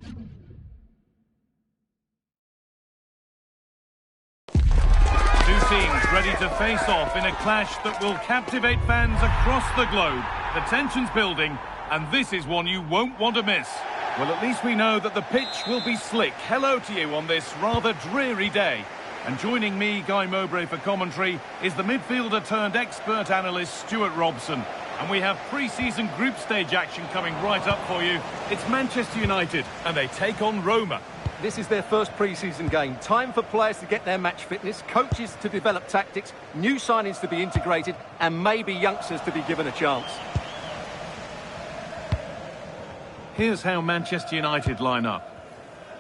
Two teams ready to face off in a clash that will captivate fans across the globe. The tension's building, and this is one you won't want to miss. Well, at least we know that the pitch will be slick. Hello to you on this rather dreary day. And joining me, Guy Mowbray, for commentary is the midfielder-turned-expert analyst Stuart Robson. And we have pre-season group stage action coming right up for you. It's Manchester United, and they take on Roma. This is their first pre-season game. Time for players to get their match fitness, coaches to develop tactics, new signings to be integrated, and maybe youngsters to be given a chance. Here's how Manchester United line up.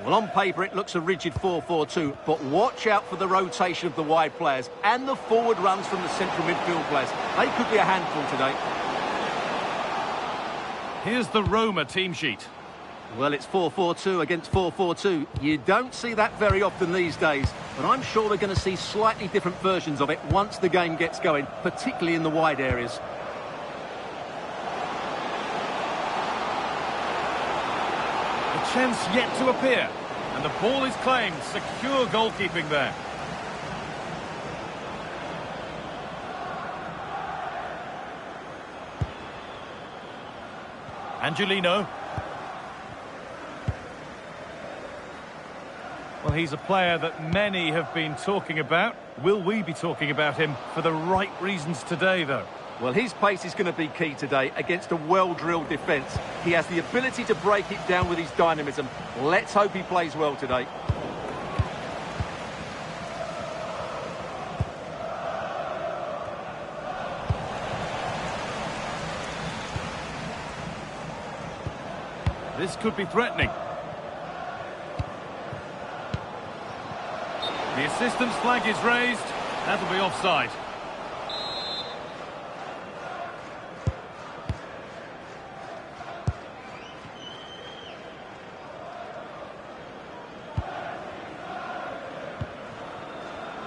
Well, on paper, it looks a rigid 4-4-2, but watch out for the rotation of the wide players and the forward runs from the central midfield players. They could be a handful today. Here's the Roma team sheet. Well, it's 4-4-2 against 4-4-2. You don't see that very often these days, but I'm sure we're going to see slightly different versions of it once the game gets going, particularly in the wide areas. A chance yet to appear, and the ball is claimed. Secure goalkeeping there. Angelino. Well, he's a player that many have been talking about. Will we be talking about him for the right reasons today, though? Well, his pace is going to be key today against a well-drilled defence. He has the ability to break it down with his dynamism. Let's hope he plays well today. This could be threatening. The assistant's flag is raised. That'll be offside.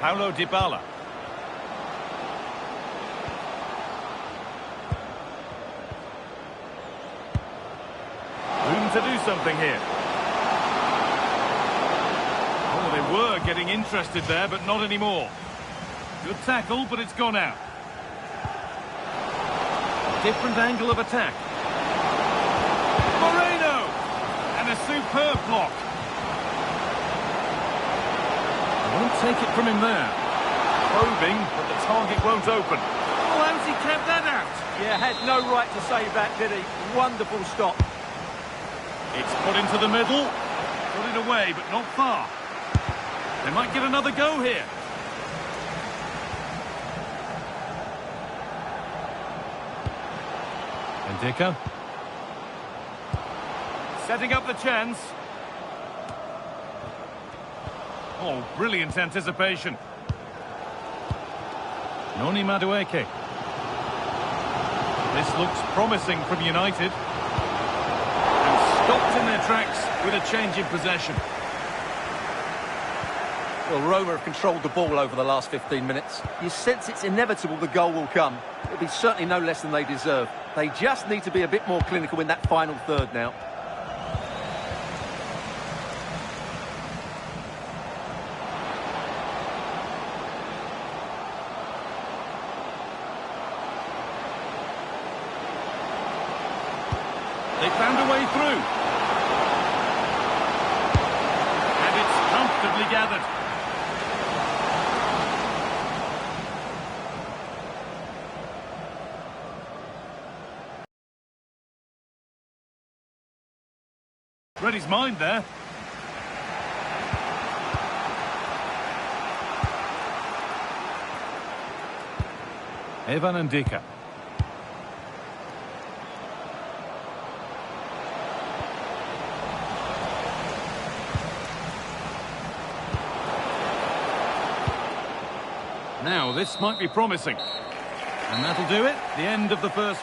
Paulo Dybala. Room to do something here. Oh, they were getting interested there, but not anymore. Good tackle, but it's gone out. Different angle of attack. Moreno! And a superb block. Won't take it from him there. Probing, but the target won't open. Oh, how's he kept that out? Yeah, had no right to save that, did he? Wonderful stop. It's put into the middle. Put it away, but not far. They might get another go here. Ndicka. Setting up the chance. Oh, brilliant anticipation. Noni Madueke. This looks promising from United. And stopped in their tracks with a change in possession. Well, Roma have controlled the ball over the last 15 minutes. You sense it's inevitable the goal will come. It'll be certainly no less than they deserve. They just need to be a bit more clinical in that final third now. They found a way through. And it's comfortably gathered. Read his mind there. Evan Ndicka. Now, this might be promising. And that'll do it. The end of the first...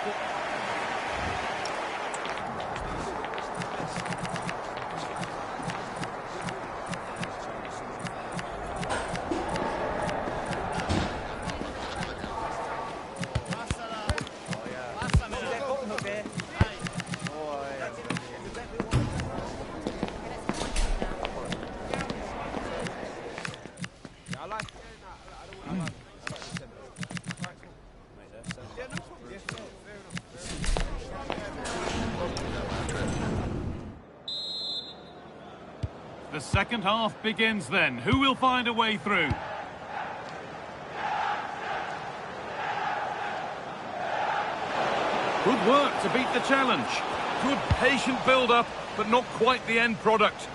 second half begins then. Who will find a way through? Good work to beat the challenge. Good patient build-up, but not quite the end product.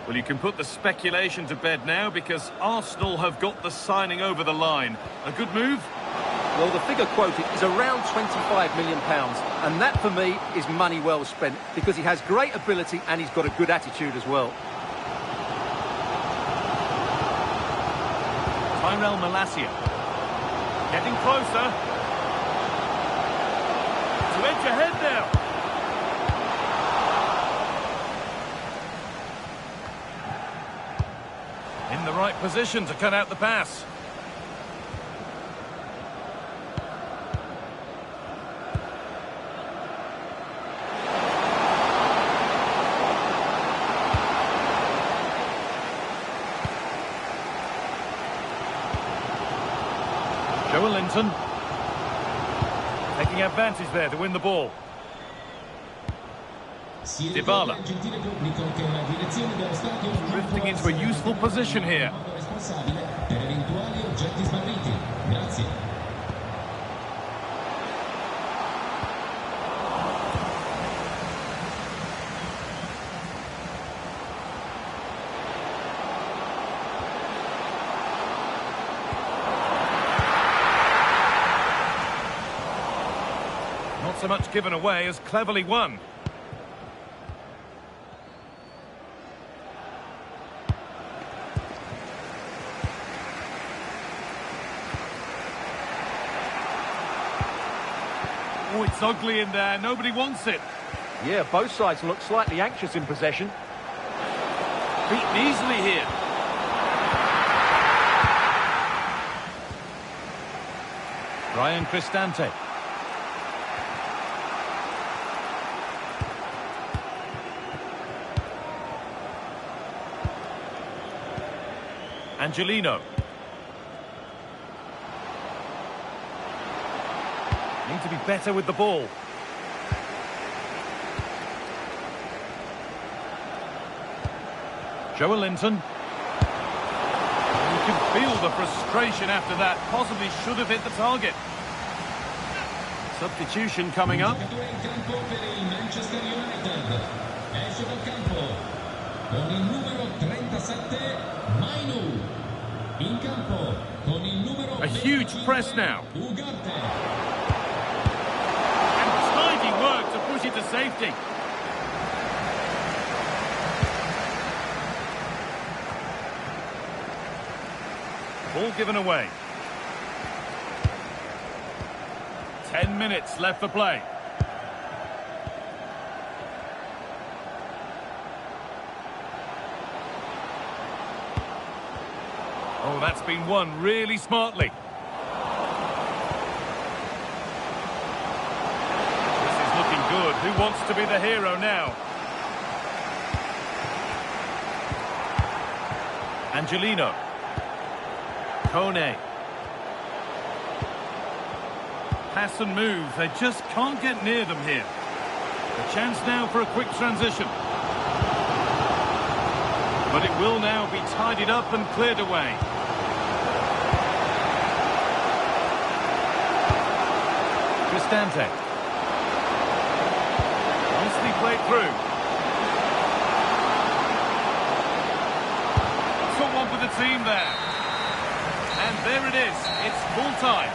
Well, you can put the speculation to bed now because Arsenal have got the signing over the line. A good move? Well, the figure quoted is around £25 million, and that for me is money well spent because he has great ability and he's got a good attitude as well. Tyrell Malacia. Getting closer. To edge ahead now. In the right position to cut out the pass. Linton taking advantage there to win the ball. Dybala drifting into a useful position here. Not so much given away as cleverly won. Oh, it's ugly in there. Nobody wants it. Yeah, both sides look slightly anxious in possession. Beaten easily here. Brian Cristante. Angelino. Need to be better with the ball. Linton. You can feel the frustration after that. Possibly should have hit the target. Substitution coming up. A huge press now. And tidy work to push it to safety. Ball given away. 10 minutes left for play. Oh, that's been won really smartly. This is looking good. Who wants to be the hero now? Angelino. Kone. Pass and move. They just can't get near them here. A chance now for a quick transition. But it will now be tidied up and cleared away. Cristante. Nicely played through. Someone for the team there. And there it is. It's full time.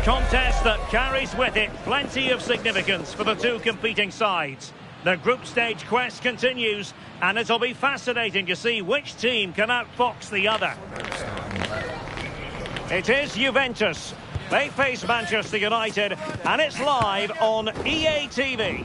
contest that carries with it plenty of significance for the two competing sides. The group stage quest continues, and it'll be fascinating to see which team can outfox the other. It is Juventus. They face Manchester United, and it's live on EA TV.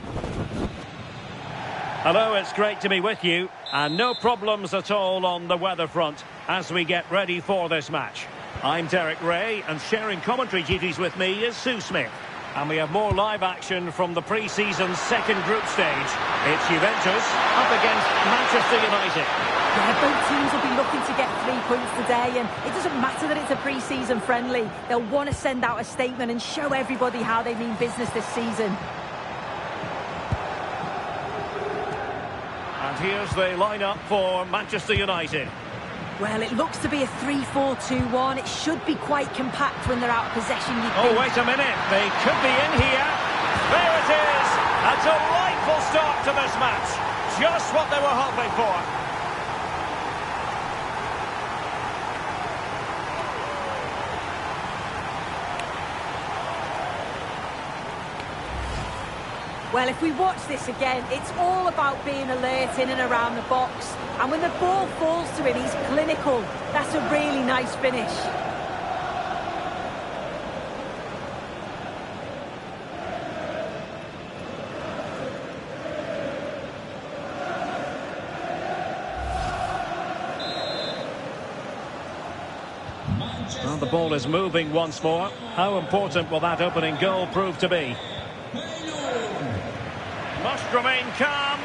Hello, it's great to be with you, and no problems at all on the weather front as we get ready for this match. I'm Derek Ray, and sharing commentary duties with me is Sue Smith. And we have more live action from the pre-season second group stage. It's Juventus up against Manchester United. Yeah, both teams will be looking to get 3 points today, and it doesn't matter that it's a pre-season friendly. They'll want to send out a statement and show everybody how they mean business this season. And here's the lineup for Manchester United. Well, it looks to be a 3-4-2-1. It should be quite compact when they're out of possession. Oh, wait a minute. They could be in here. There it is. A delightful start to this match. Just what they were hoping for. Well, if we watch this again, it's all about being alert in and around the box. And when the ball falls to him, he's clinical. That's a really nice finish. Well, the ball is moving once more. How important will that opening goal prove to be? Must remain calm.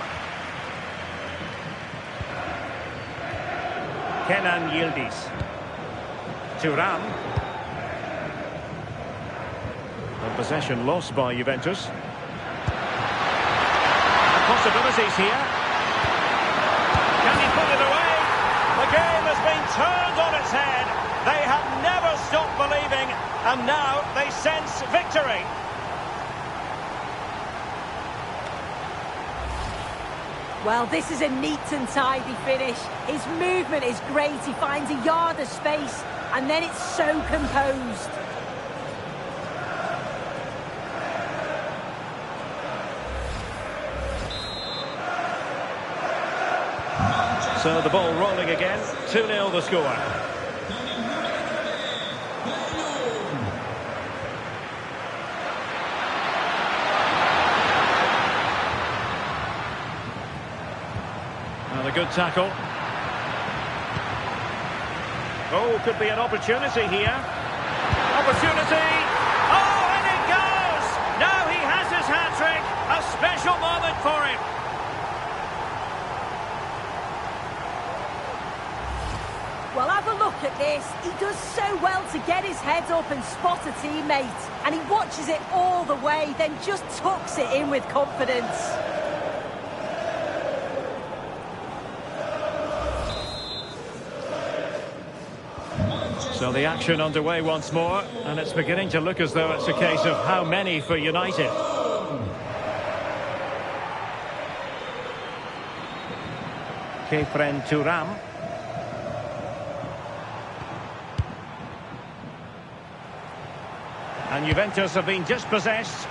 Kenan Yildiz. Thuram. The possession lost by Juventus. And possibilities here. Can he put it away? The game has been turned on its head. They have never stopped believing, and now they sense victory. Well, this is a neat and tidy finish. His movement is great. He finds a yard of space, and then it's so composed. So the ball rolling again. 2-0 the score. A good tackle. Oh, could be an opportunity here. Opportunity! Oh, and it goes! Now he has his hat-trick. A special moment for him. Well, have a look at this. He does so well to get his head up and spot a teammate. And he watches it all the way, then just tucks it in with confidence. So the action underway once more, and it's beginning to look as though it's a case of how many for United. Kefren Thuram. And Juventus have been dispossessed.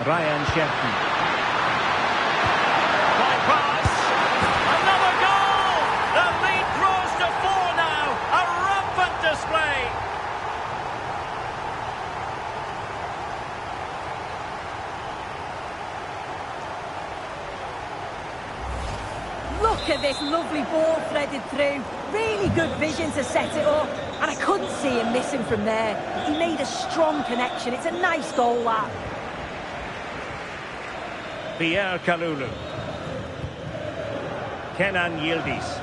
Ryan Shefton. Look at this lovely ball threaded through. Really good vision to set it up. And I couldn't see him missing from there. He made a strong connection. It's a nice goal, that. Pierre Kalulu. Kenan Yildiz.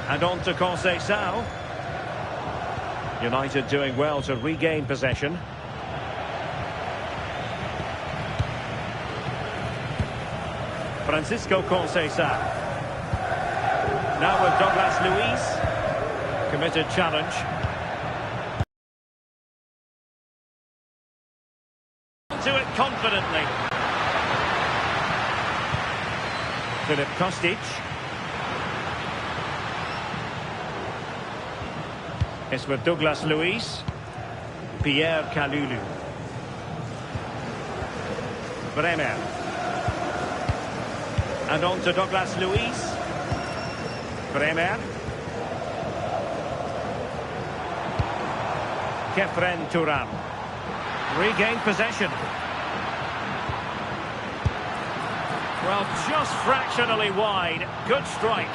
And on to Conceição. United doing well to regain possession. Francisco Conceição. Now with Douglas Luiz. Committed challenge. into it confidently. Filip Kostic. It's with Douglas Luiz. Pierre Kalulu. Bremer. And on to Douglas Luiz. Bremer. Kefren Turam. Regained possession. Well, just fractionally wide. Good strike.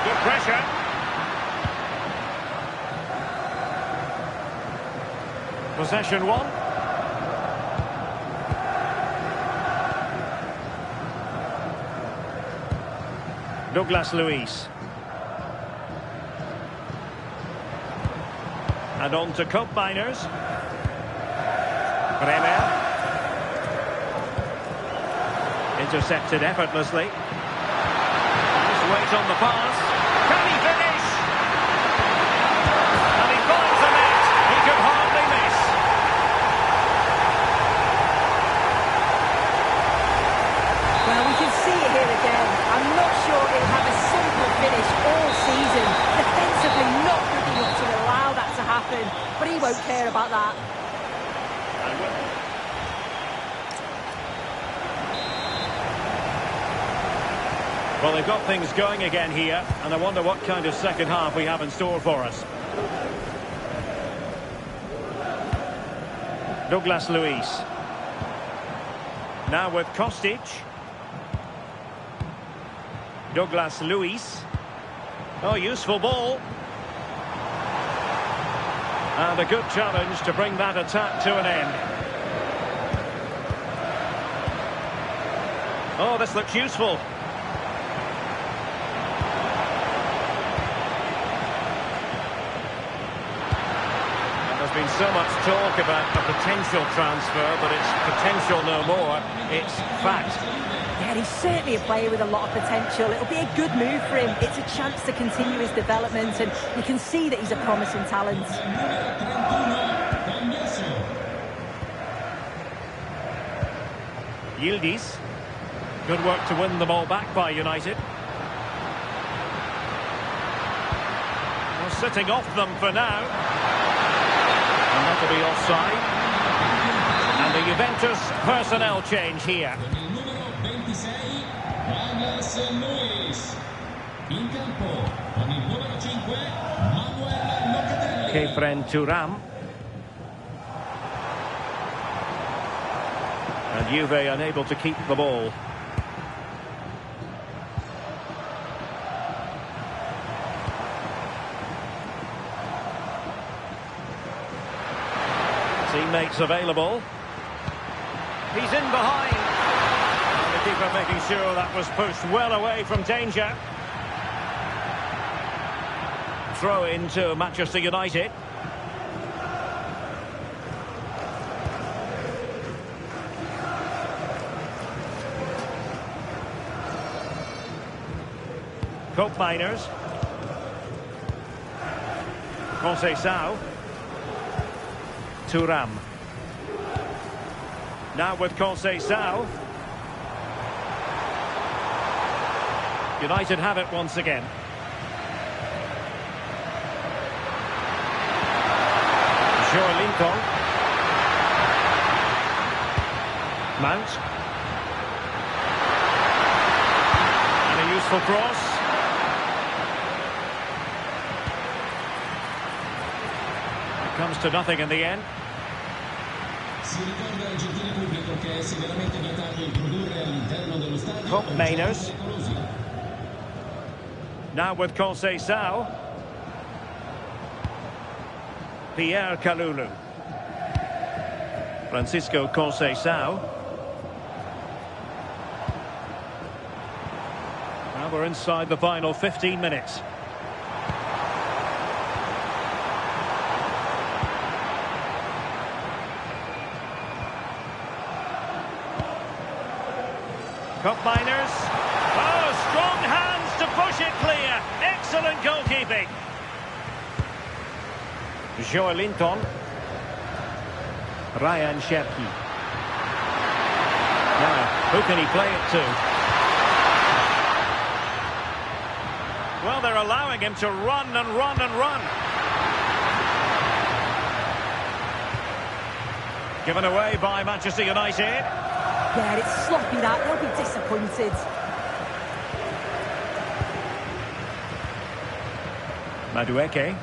Good pressure. Possession one. Douglas Luiz. And on to Cup Miners. Bremer. Intercepted effortlessly. Nice weight on the pass. Can he finish? And he finds the net. He could hardly miss. Well, we can see it here again. I'm not sure he'll have a simple finish all season. Defensively not good enough to allow that to happen, but he won't care about that. Well, they've got things going again here, and I wonder what kind of second half we have in store for us. Douglas Luiz. Now with Kostic. Douglas Luiz. Oh, useful ball. And a good challenge to bring that attack to an end. Oh, this looks useful. There's been so much talk about a potential transfer, but it's potential no more. It's fact. Yeah, he's certainly a player with a lot of potential. It'll be a good move for him. It's a chance to continue his development, and you can see that he's a promising talent. Yildiz. Good work to win the ball back by United. Well, sitting off them for now. And that'll be offside. And the Juventus personnel change here. Kefren Turam. And Juve unable to keep the ball. Teammates available. He's in behind. And the keeper making sure that was pushed well away from danger. Throw into Manchester United. Cup Miners. Conceição. Turam. Now with Conceição. United have it once again. Joelinton. Mount. And a useful cross. It comes to nothing in the end. Cup Miners. Now with Conceição. Pierre Kalulu. Francisco Conceição. Now we're inside the final 15 minutes. Cup miners. Oh, strong hands to push it clear. Excellent goalkeeping. Joelinton. Ryan Cherki. Now, who can he play it to? Well, they're allowing him to run and run and run. Given away by Manchester United. Yeah, it's sloppy that. They'll be disappointed. Madueke.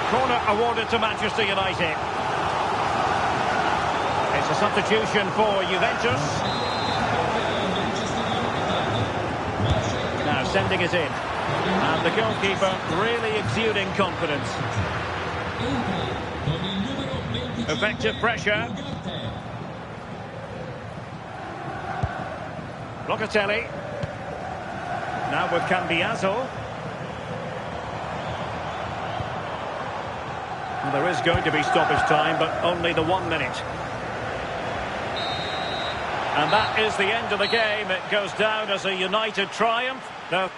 Corner awarded to Manchester United. It's a substitution for Juventus. Now sending it in. And the goalkeeper really exuding confidence. Effective pressure. Locatelli. Now with Cambiaso. Well, there is going to be stoppage time, but only the 1 minute. And that is the end of the game. It goes down as a United triumph. Now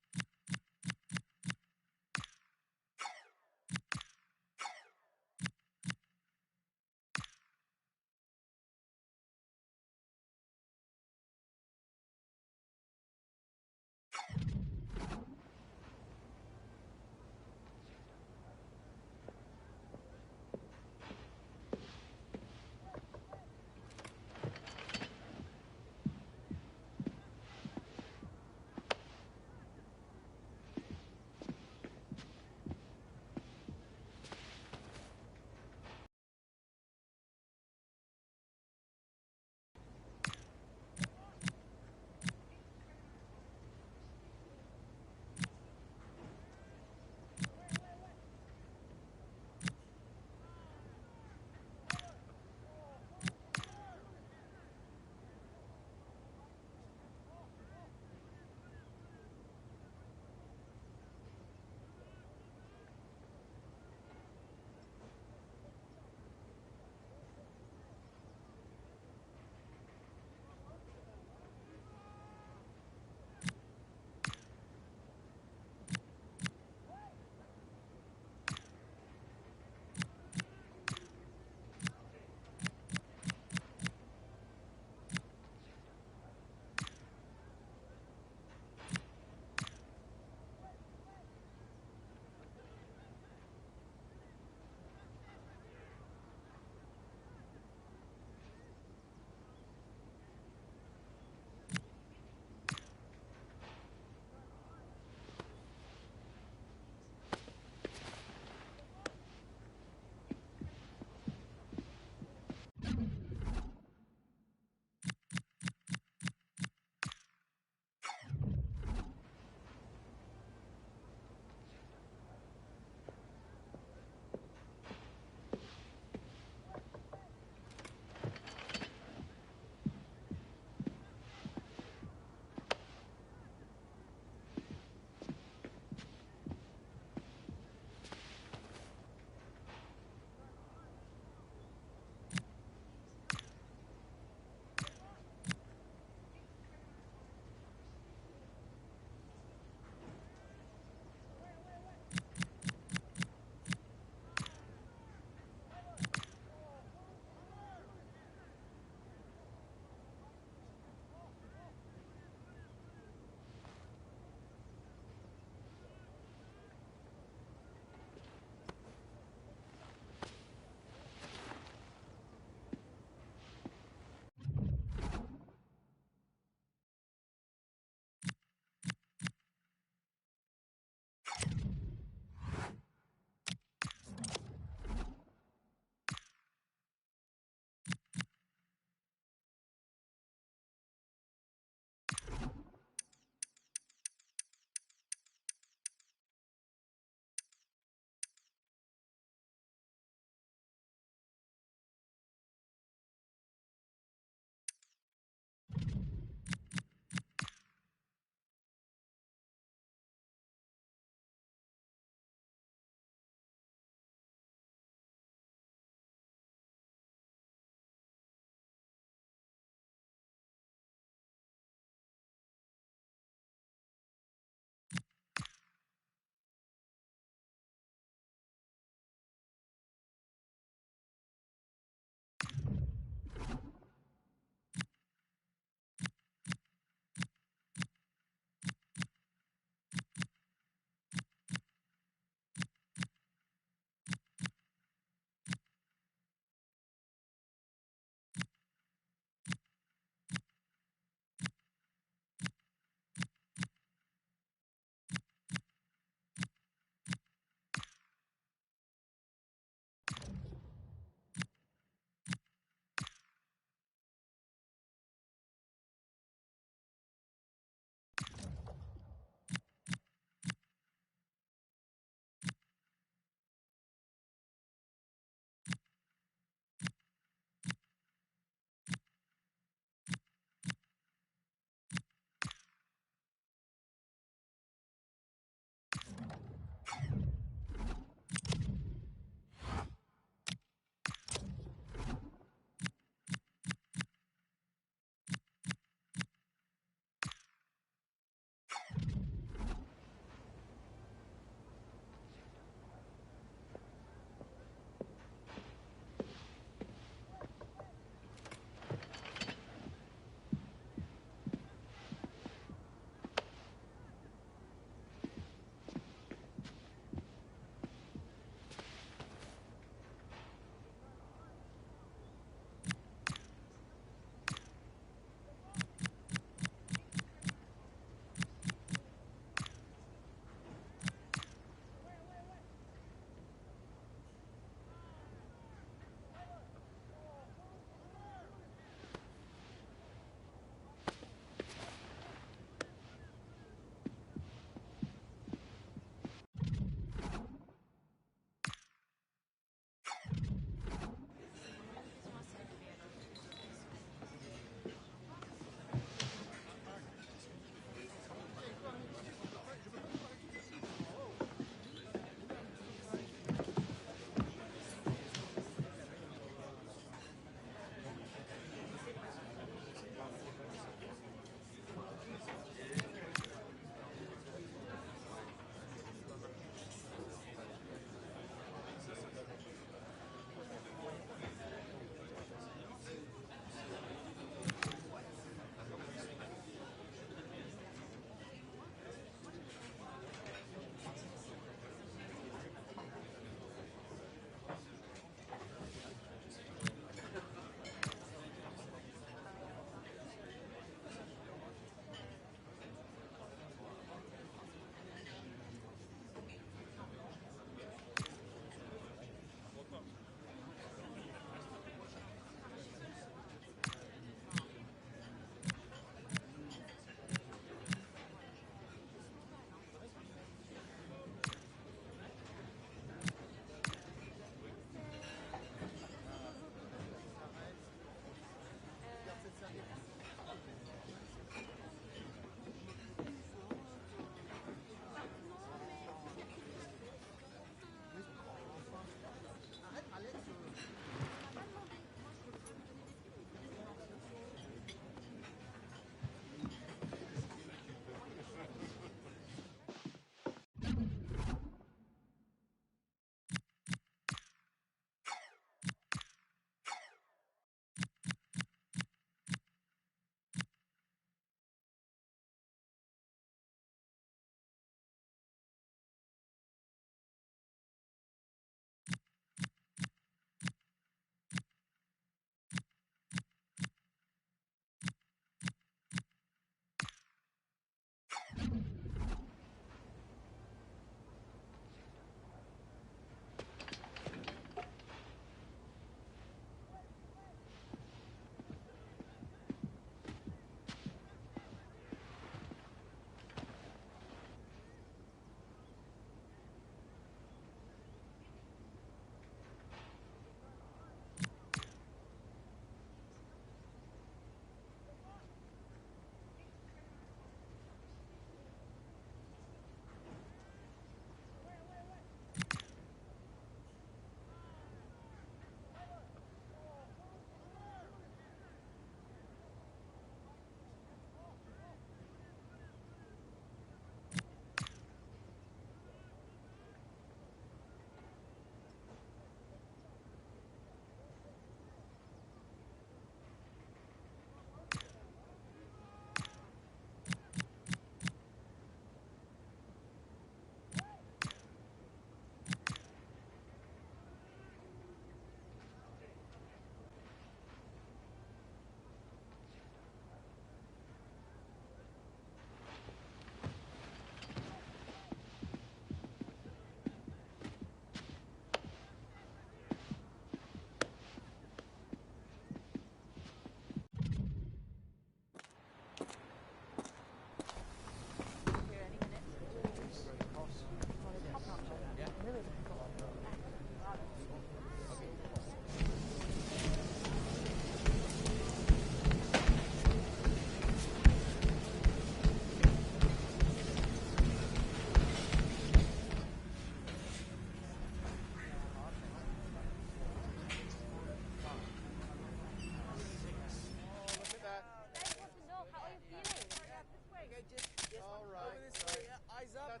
Over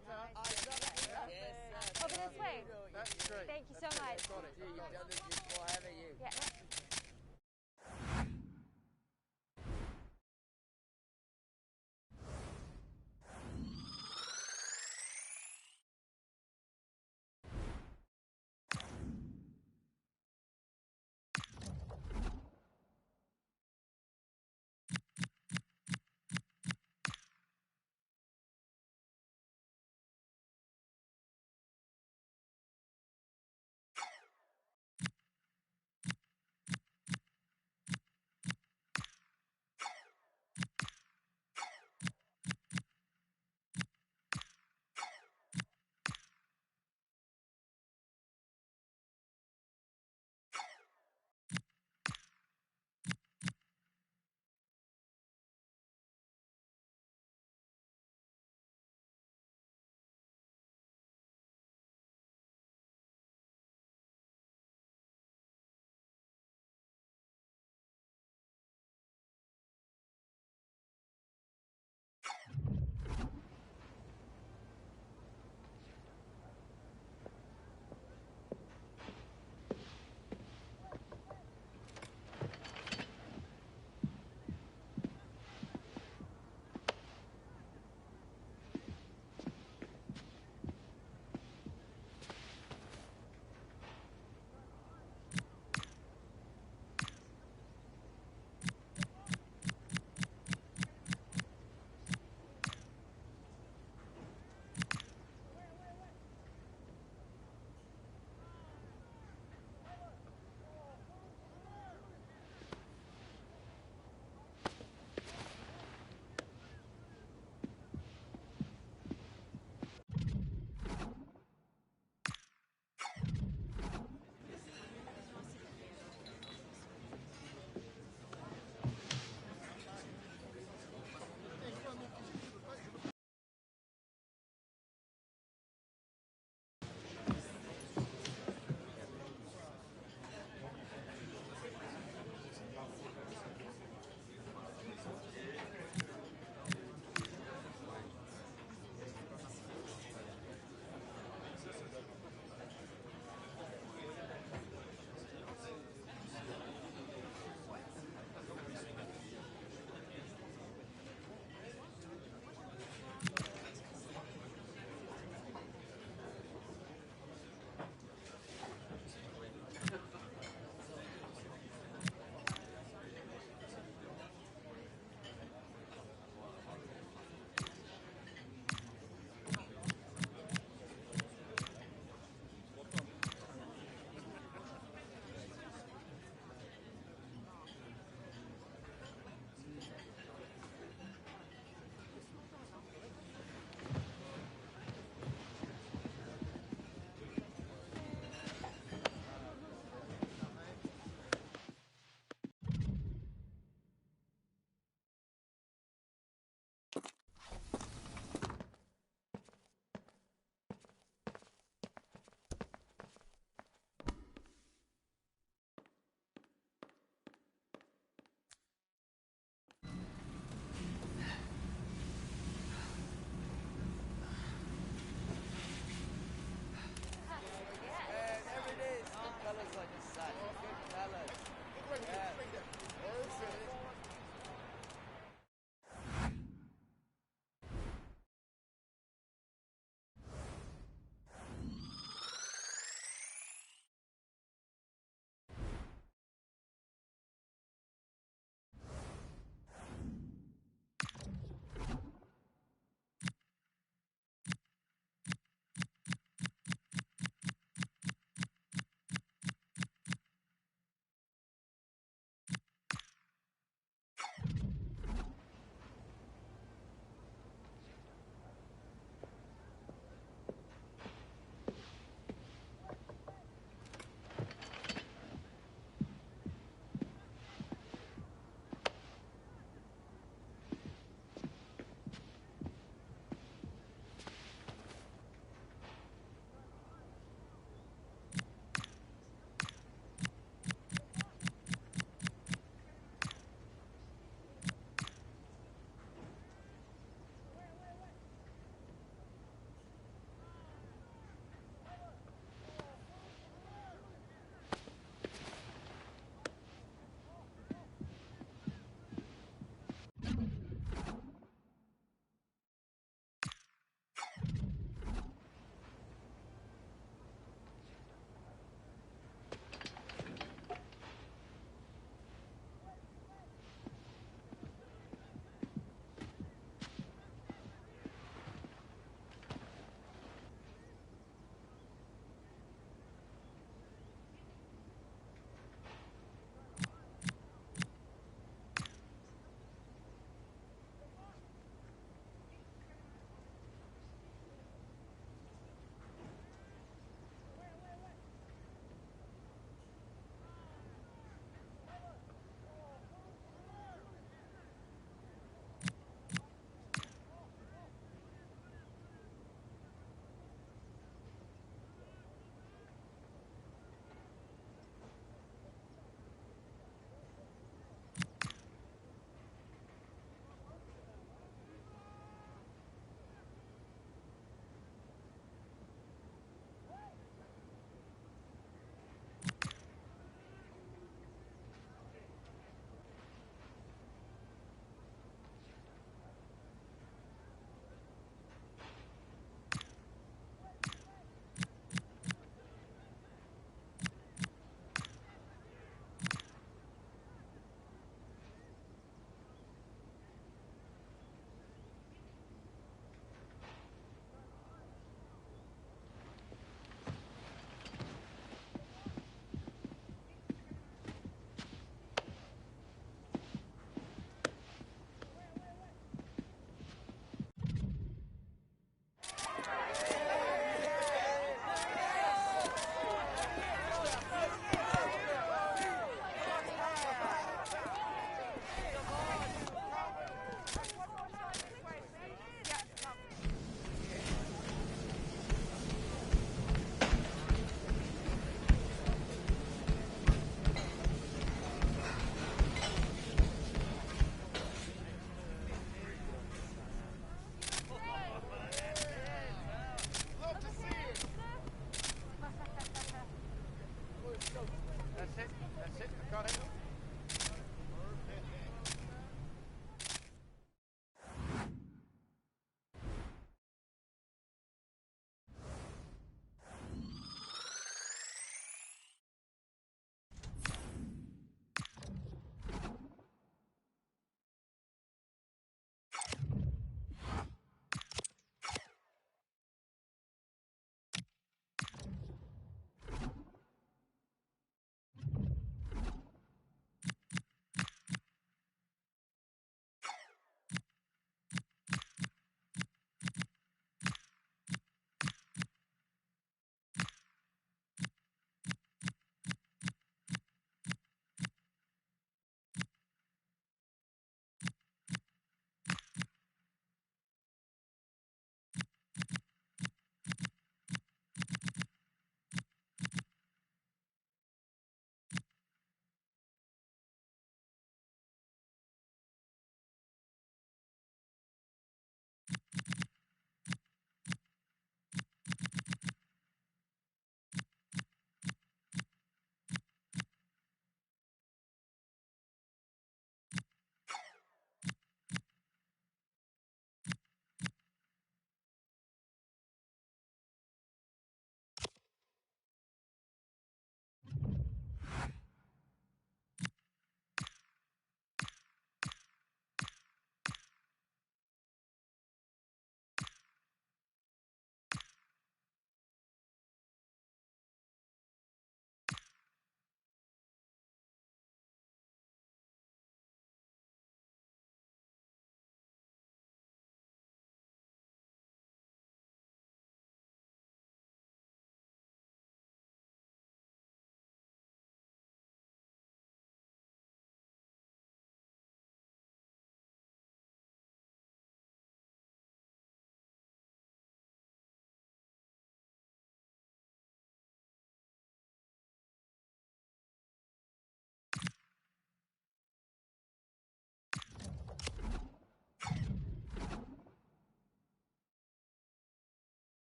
this way. That's great. Thank you so much. Got it. You've done this before, haven't you? Yeah.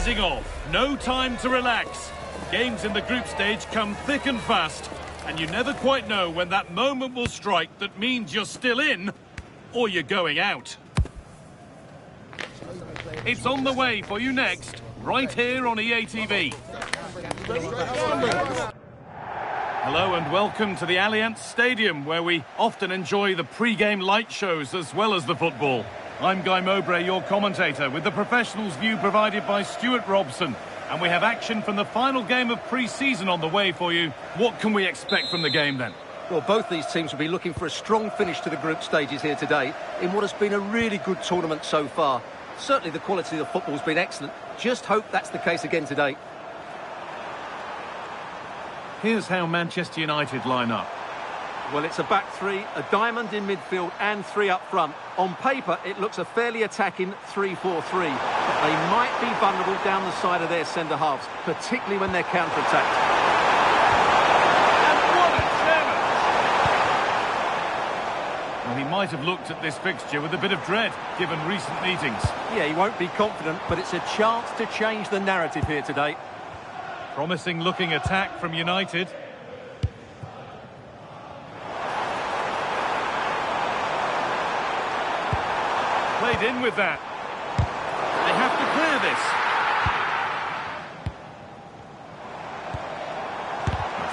easing off. No time to relax. Games in the group stage come thick and fast, and you never quite know when that moment will strike that means you're still in or you're going out. It's on the way for you next, right here on EA TV. Hello and welcome to the Allianz Stadium, where we often enjoy the pre-game light shows as well as the football. I'm Guy Mowbray, your commentator, with the professionals' view provided by Stuart Robson. And we have action from the final game of pre-season on the way for you. What can we expect from the game then? Well, both these teams will be looking for a strong finish to the group stages here today in what has been a really good tournament so far. Certainly the quality of the football has been excellent. Just hope that's the case again today. Here's how Manchester United line up. Well, it's a back three, a diamond in midfield and three up front. On paper, it looks a fairly attacking 3-4-3. But they might be vulnerable down the side of their centre-halves, particularly when they're counter-attacked. And what a challenge! Well, he might have looked at this fixture with a bit of dread, given recent meetings. Yeah, he won't be confident, but it's a chance to change the narrative here today. Promising-looking attack from United. Played in with that. They have to clear this.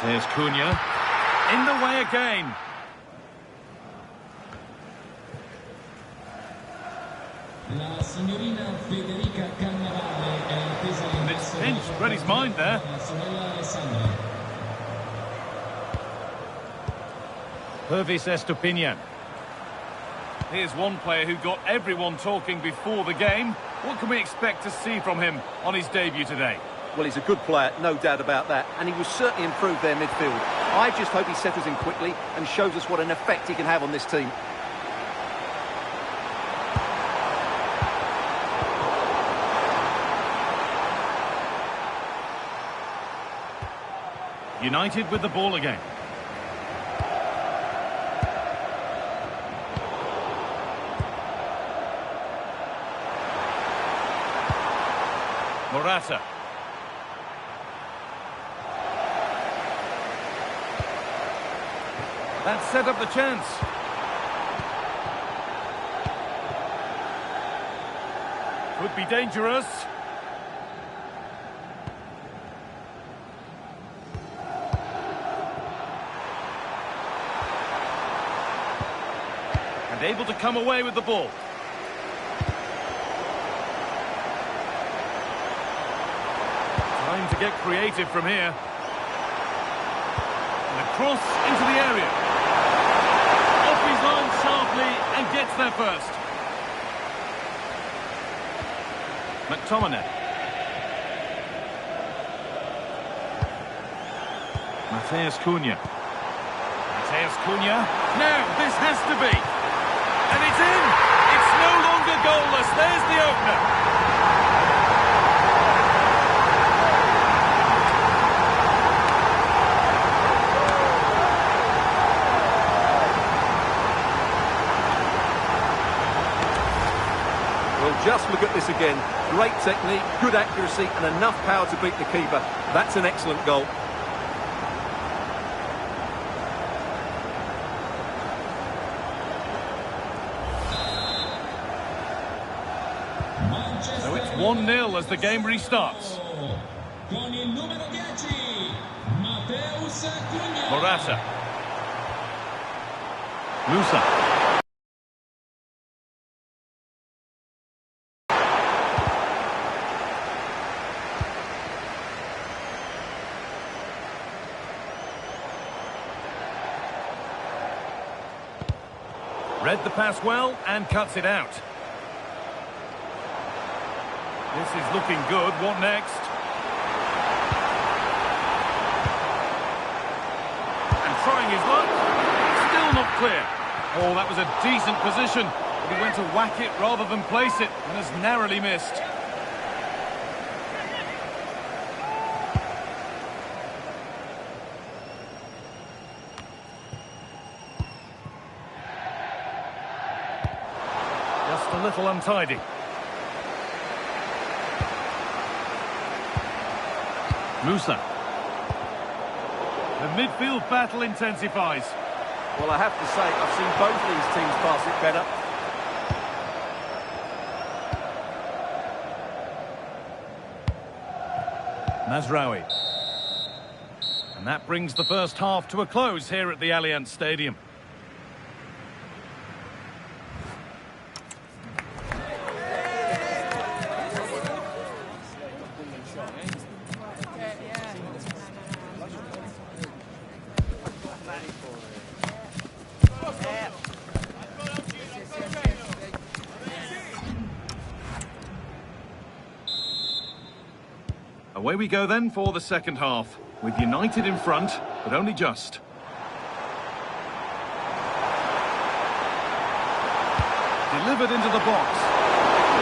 There's Cunha. In the way again. And it's pinched, read his mind there. Pervis Estupiñán. Here's one player who got everyone talking before the game. What can we expect to see from him on his debut today? Well, he's a good player, no doubt about that, and he will certainly improve their midfield. I just hope he settles in quickly and shows us what an effect he can have on this team. United with the ball again. Morata. That set up the chance. Could be dangerous. And able to come away with the ball. Time to get creative from here. And a cross into the area. Off his line sharply and gets there first. McTominay. Matheus Cunha. Matheus Cunha. Now, this has to be. And it's in! It's no longer goalless. There's the opener. Well, just look at this again. Great technique, good accuracy, and enough power to beat the keeper. That's an excellent goal. So it's 1-0 as the game restarts. Morata. Musa. Read the pass well and cuts it out. This is looking good. What next? And trying his luck. Still not clear. Oh, that was a decent position. But he went to whack it rather than place it and has narrowly missed. Just a little untidy. Musa. The midfield battle intensifies. Well, I have to say, I've seen both these teams pass it better. Mazraoui. And that brings the first half to a close here at the Allianz Stadium. Away we go then for the second half, with United in front, but only just. Delivered into the box.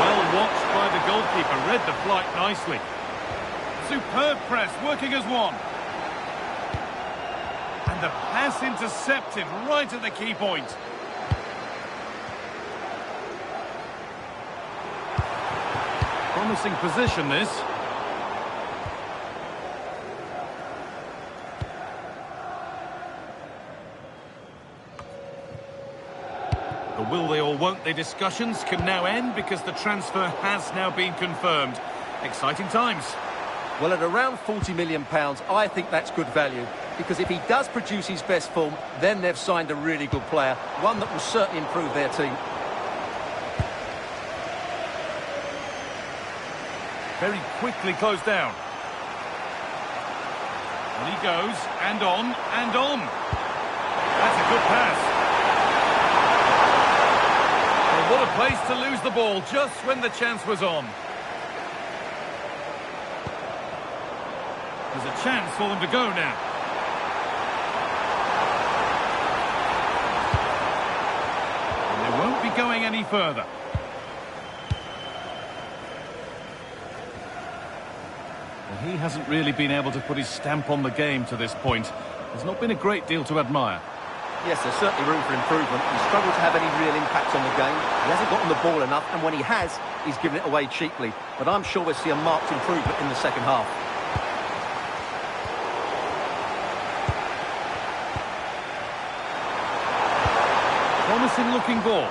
Well watched by the goalkeeper, read the flight nicely. Superb press, working as one. And the pass intercepted right at the key point. Promising position, this. The will they or won't they discussions can now end because the transfer has now been confirmed. Exciting times. Well, at around £40 million, I think that's good value. Because if he does produce his best form, then they've signed a really good player. One that will certainly improve their team. Very quickly closed down. And he goes, and on, and on. That's a good pass. What a place to lose the ball just when the chance was on. There's a chance for them to go now. And they won't be going any further. Well, he hasn't really been able to put his stamp on the game to this point. There's not been a great deal to admire. Yes, there's certainly room for improvement. He's struggled to have any real impact on the game. He hasn't gotten the ball enough, and when he has, he's given it away cheaply. But I'm sure we'll see a marked improvement in the second half. Promising looking ball.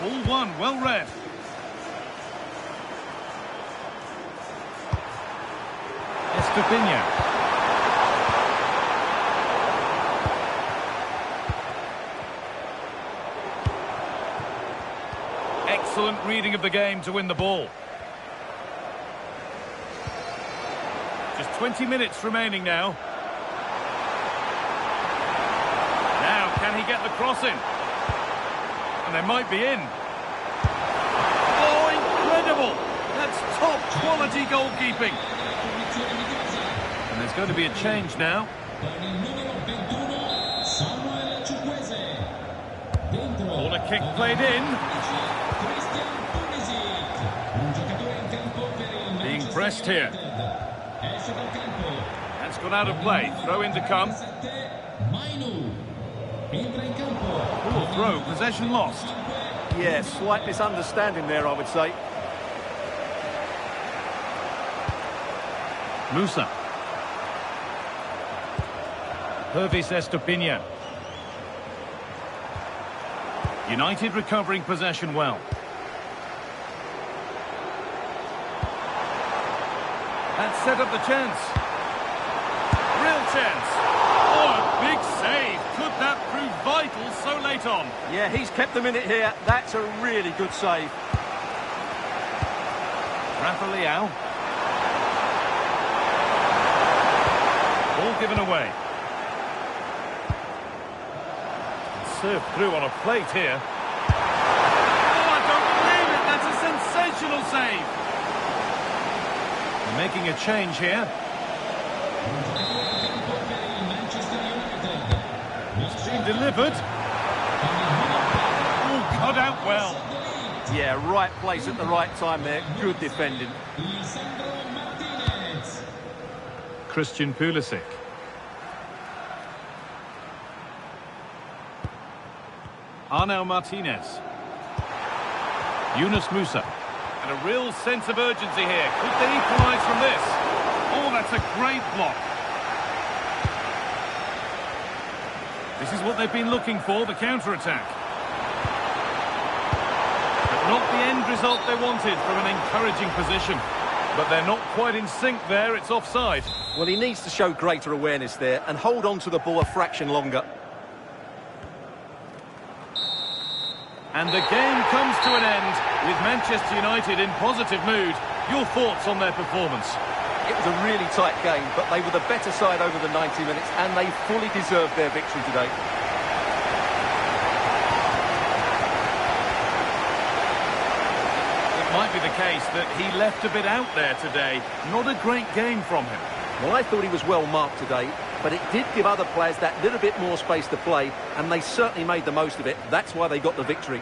Ball one, well read. Estupinha. Excellent reading of the game to win the ball. Just 20 minutes remaining now. Now, can he get the cross in? And they might be in. Oh, incredible! That's top quality goalkeeping. And there's going to be a change now. Corner kick played in. Being pressed here. That's gone out of play. Throw in to come. Poor throw, possession lost. Yeah, slight misunderstanding there, I would say. Musa. Pervis Estupinha. United recovering possession well. That set up the chance. Real chance. Oh, a big save. Could that prove vital so late on? Yeah, he's kept them in it here. That's a really good save. Rafa Leao. Ball given away. Served through on a plate here. Oh, I don't believe it. That's a sensational save. They're making a change here. It's been delivered. Oh, cut out well. Yeah, right place at the right time there. Good defending. Christian Pulisic. Arnau Martinez. Yunus Musa. And a real sense of urgency here. Could they equalise from this? That's a great block. This is what they've been looking for, the counter-attack. But not the end result they wanted from an encouraging position. But they're not quite in sync there, it's offside. Well, he needs to show greater awareness there and hold on to the ball a fraction longer. And the game comes to an end with Manchester United in positive mood. Your thoughts on their performance? It was a really tight game, but they were the better side over the 90 minutes and they fully deserved their victory today. It might be the case that he left a bit out there today. Not a great game from him. Well, I thought he was well marked today, but it did give other players that little bit more space to play, and they certainly made the most of it. That's why they got the victory.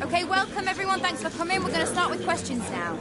Okay, welcome everyone. Thanks for coming. We're going to start with questions now.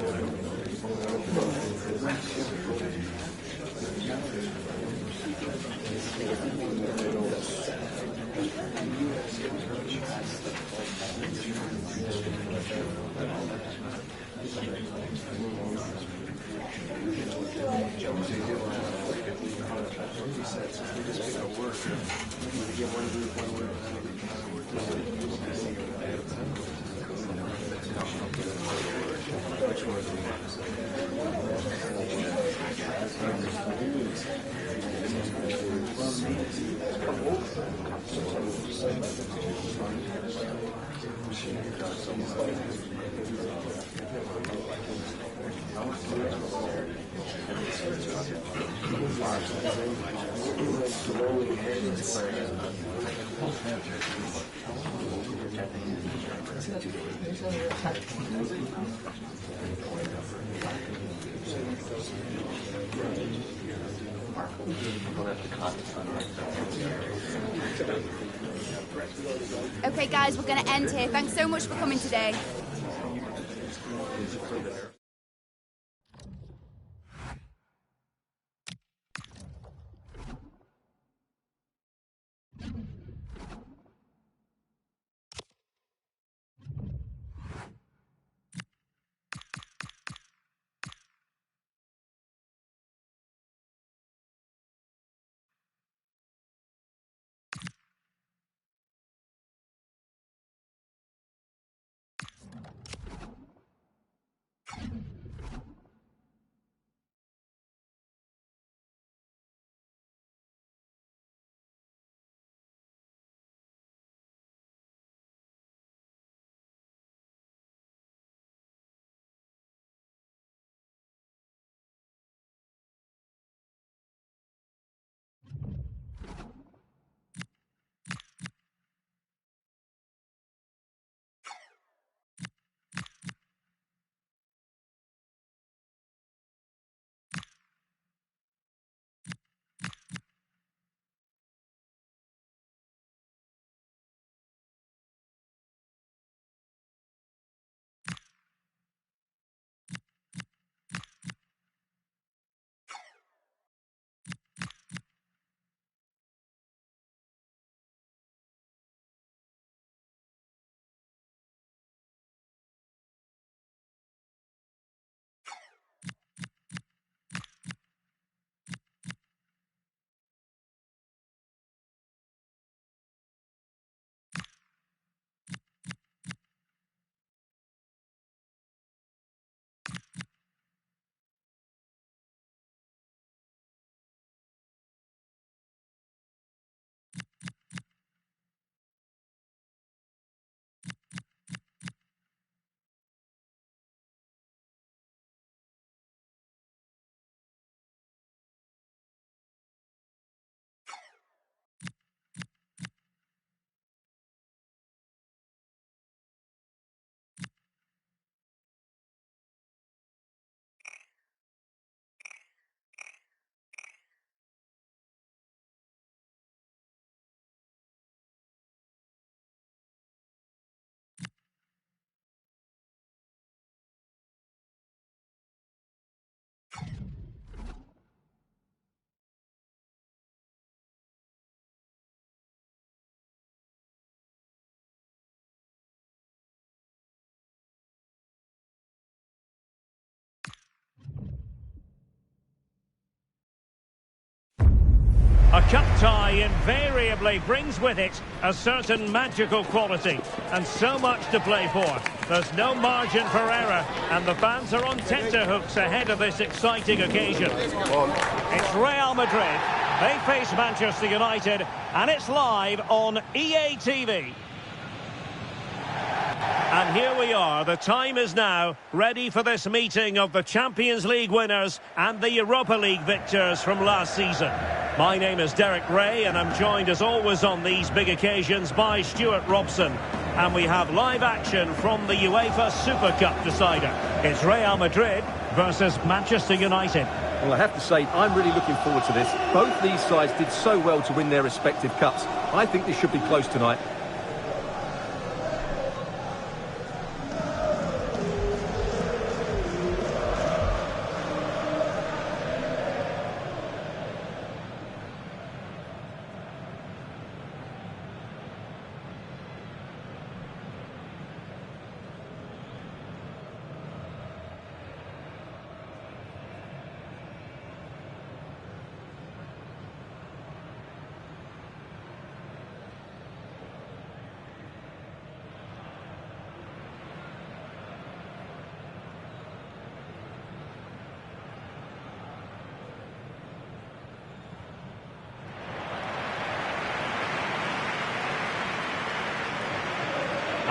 Okay, guys, we're going to end here. Thanks so much for coming today. A cup tie invariably brings with it a certain magical quality and so much to play for. There's no margin for error and the fans are on tenterhooks ahead of this exciting occasion. It's Real Madrid. They face Manchester United and it's live on EA TV. And here we are, the time is now ready for this meeting of the Champions League winners and the Europa League victors from last season. My name is Derek Ray and I'm joined as always on these big occasions by Stuart Robson. And we have live action from the UEFA Super Cup decider. It's Real Madrid versus Manchester United. Well, I have to say, I'm really looking forward to this. Both these sides did so well to win their respective cups. I think this should be close tonight.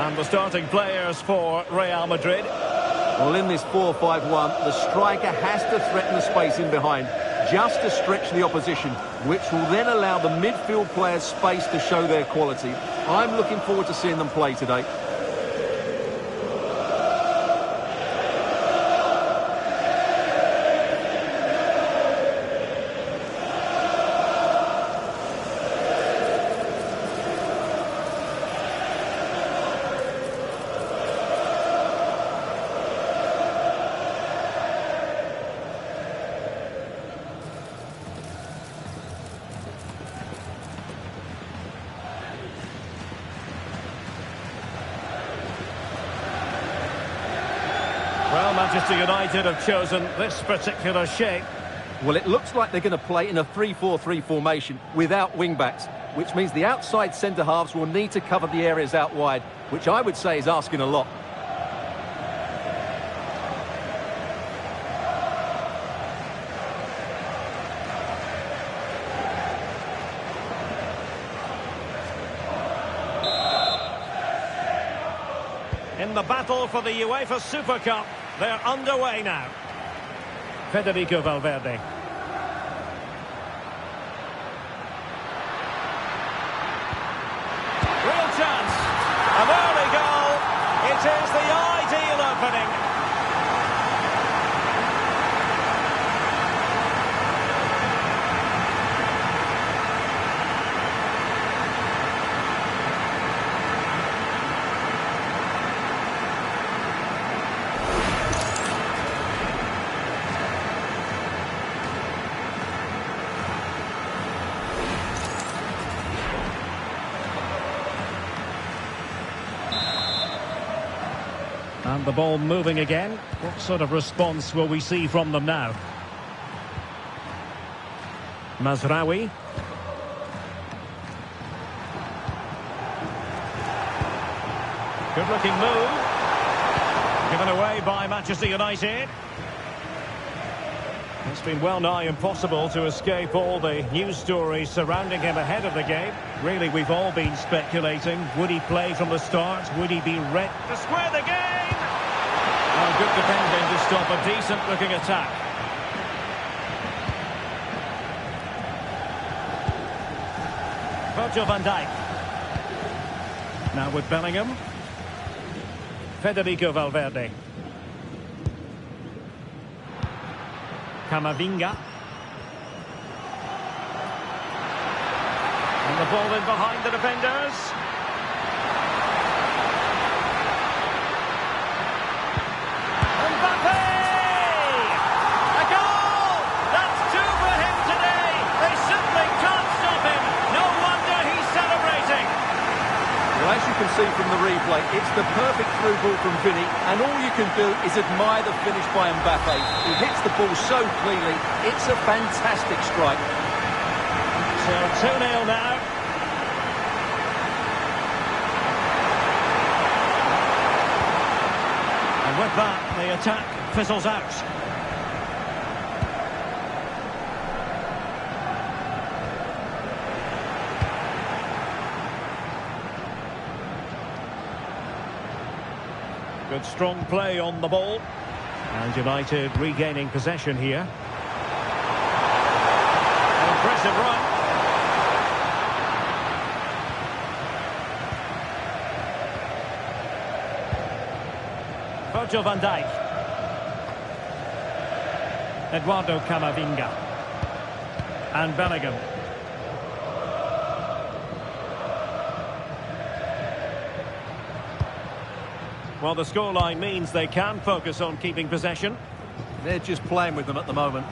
And the starting players for Real Madrid. Well, in this 4-5-1, the striker has to threaten the space in behind, just to stretch the opposition, which will then allow the midfield players space to show their quality. I'm looking forward to seeing them play today. Well, Manchester United have chosen this particular shape. Well, it looks like they're going to play in a 3-4-3 formation without wing-backs, which means the outside centre-halves will need to cover the areas out wide, which I would say is asking a lot. In the battle for the UEFA Super Cup, they're underway now. Federico Valverde. Real chance. An early goal. It is the ideal opening. And the ball moving again. What sort of response will we see from them now? Mazraoui. Good looking move. Given away by Manchester United. It's been well nigh impossible to escape all the news stories surrounding him ahead of the game. Really, we've all been speculating. Would he play from the start? Would he be ready to square the game? Oh, good defending to stop a decent-looking attack. Virgil van Dijk. Now with Bellingham. Federico Valverde. Camavinga. And the ball in behind the defenders. Mbappe! A goal! That's two for him today. They simply can't stop him. No wonder he's celebrating. Well, as you can see from the replay, it's the perfect through ball from Vinny, and all you can do is admire the finish by Mbappe. He hits the ball so cleanly, it's a fantastic strike. So 2-0 now. And with that, the attack fizzles out. Good strong play on the ball. And United regaining possession here. An impressive run. Virgil van Dijk. Eduardo Camavinga. And Bellingham. Well, the scoreline means they can focus on keeping possession. They're just playing with them at the moment.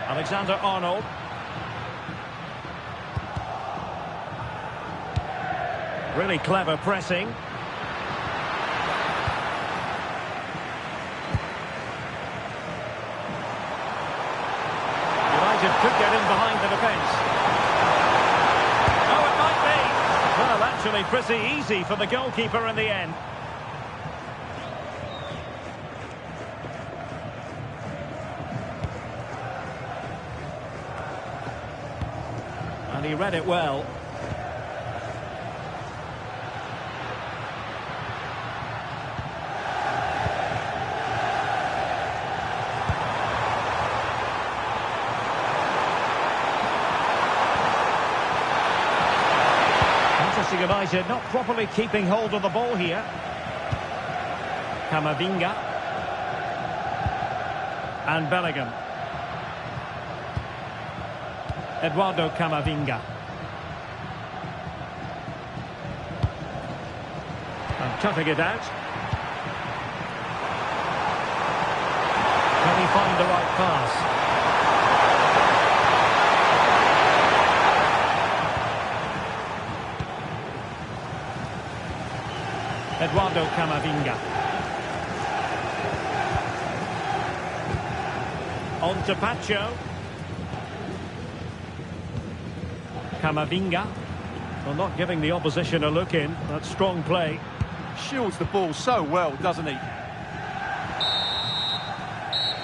Alexander-Arnold. Really clever pressing. United could get in behind the defence. Oh, it might be. Well, actually pretty easy for the goalkeeper in the end. And he read it well. United not properly keeping hold of the ball here. Camavinga. And Bellingham. Eduardo Camavinga. And cutting it out. Can he find the right pass? Eduardo Camavinga. On to Pacho. Camavinga. Well, not giving the opposition a look in. That's strong play. Shields the ball so well, doesn't he?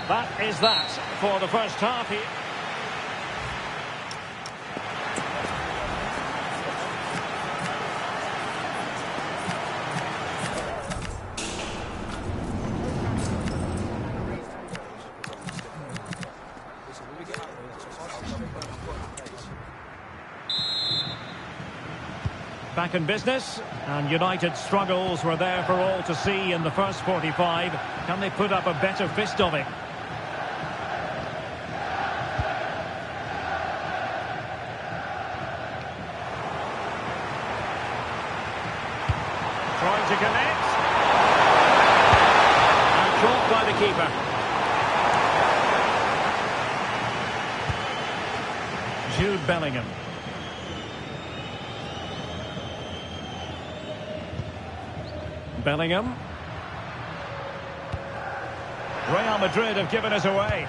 That is that for the first half here. Back in business, and United's struggles were there for all to see in the first 45. Can they put up a better fist of it? Trying to connect. And caught by the keeper. Jude Bellingham. Bellingham. Real Madrid have given us away.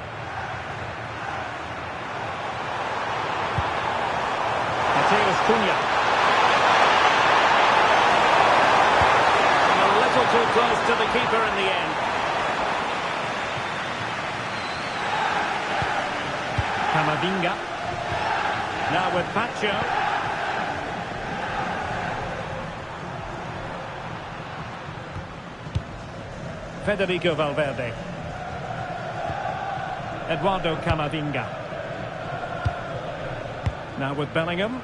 Mateus Cunha. A little too close to the keeper in the end. Camavinga. Now with Pacho. Federico Valverde. Eduardo Camavinga. Now with Bellingham.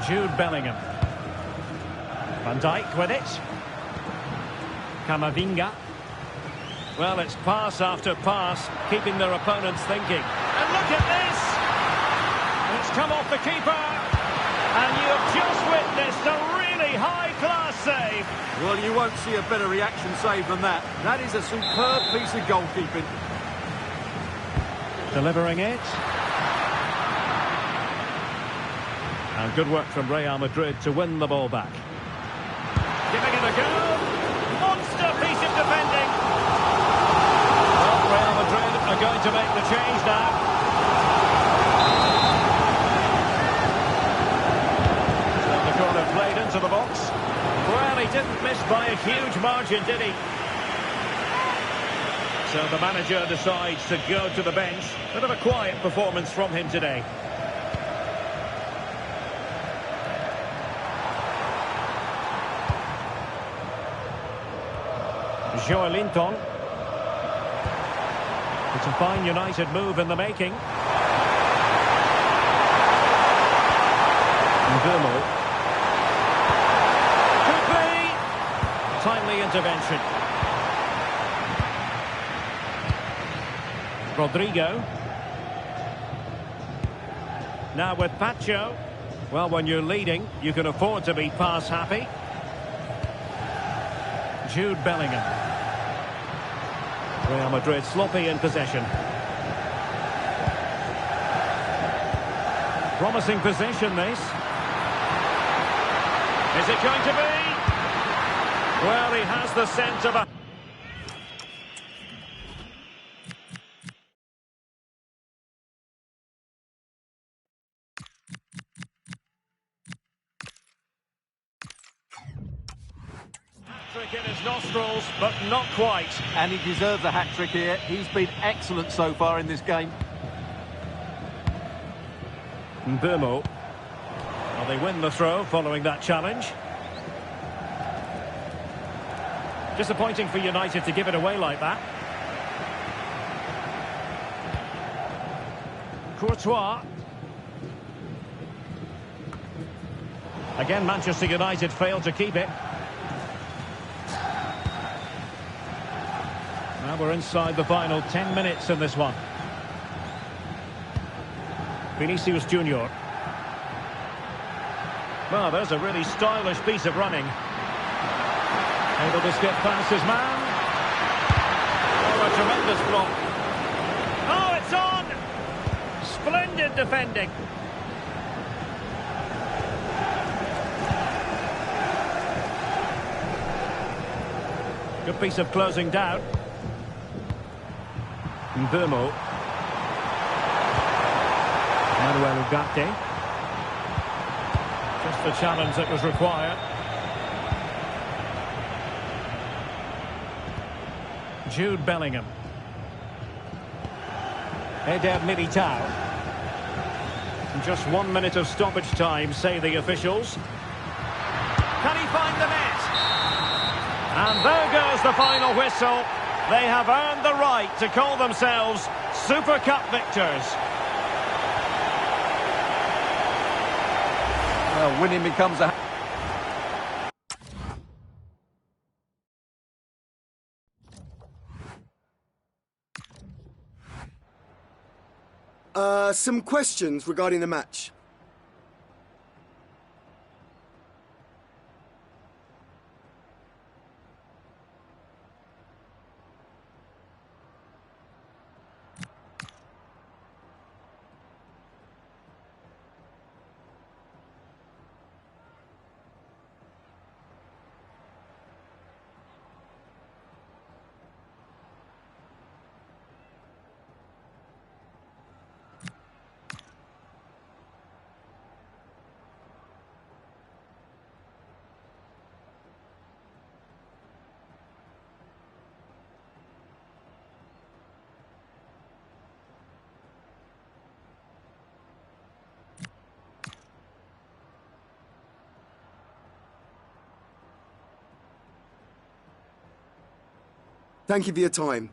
Jude Bellingham. Van Dijk with it. Camavinga. Well, it's pass after pass, keeping their opponents thinking. And look at this! It's come off the keeper. And you have just witnessed a really high-class save. Well, you won't see a better reaction save than that. That is a superb piece of goalkeeping. Delivering it. And good work from Real Madrid to win the ball back. Giving it a go. Monster piece of defending. Well, Real Madrid are going to make the change now. Played into the box. Well, he didn't miss by a huge margin, did he? So the manager decides to go to the bench. Bit of a quiet performance from him today. Joelinton. It's a fine United move in the making. Mbeumo. Timely intervention. Rodrigo. Now with Pacho. Well, when you're leading, you can afford to be pass happy. Jude Bellingham. Real Madrid sloppy in possession. Promising possession, this. Is it going to be? Well, he has the scent of a... Hat-trick in his nostrils, but not quite. And he deserves a hat-trick here. He's been excellent so far in this game. Mbeumo. Well, they win the throw following that challenge. Disappointing for United to give it away like that. Courtois. Again, Manchester United failed to keep it. Now we're inside the final 10 minutes in this one. Vinicius Junior. Well, there's a really stylish piece of running. Able to skip past his man. Oh, a tremendous block. Oh, it's on! Splendid defending. Good piece of closing down. Mbomo. Manuel Ugarte. Just the challenge that was required. Jude Bellingham. Eder Militao. Just 1 minute of stoppage time, say the officials. Can he find the net? And there goes the final whistle. They have earned the right to call themselves Super Cup victors. Well, winning becomes a... Some questions regarding the match. Thank you for your time.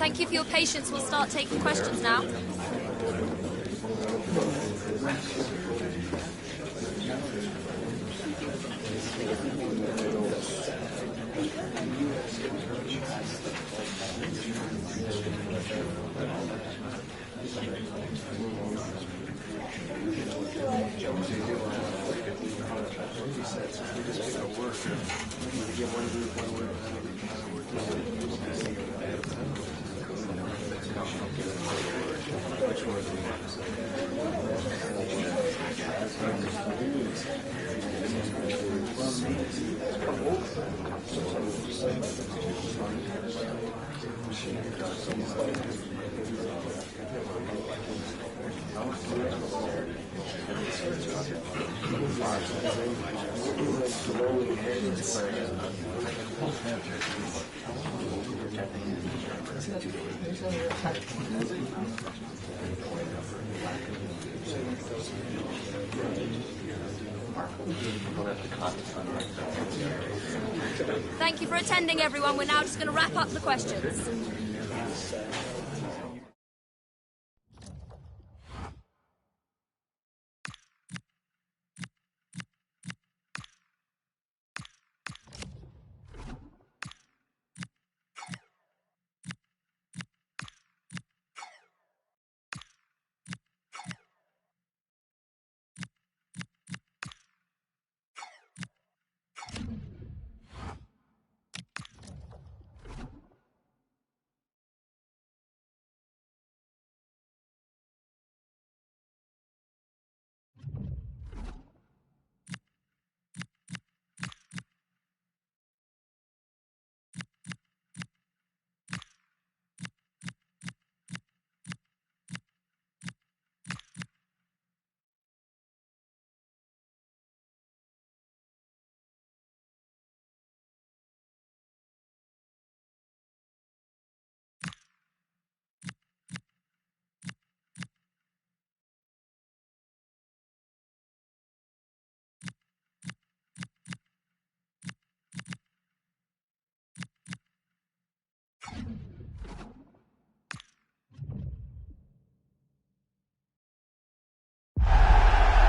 Thank you for your patience. We'll start taking questions now. Thank you for attending, everyone. We're now just going to wrap up the questions.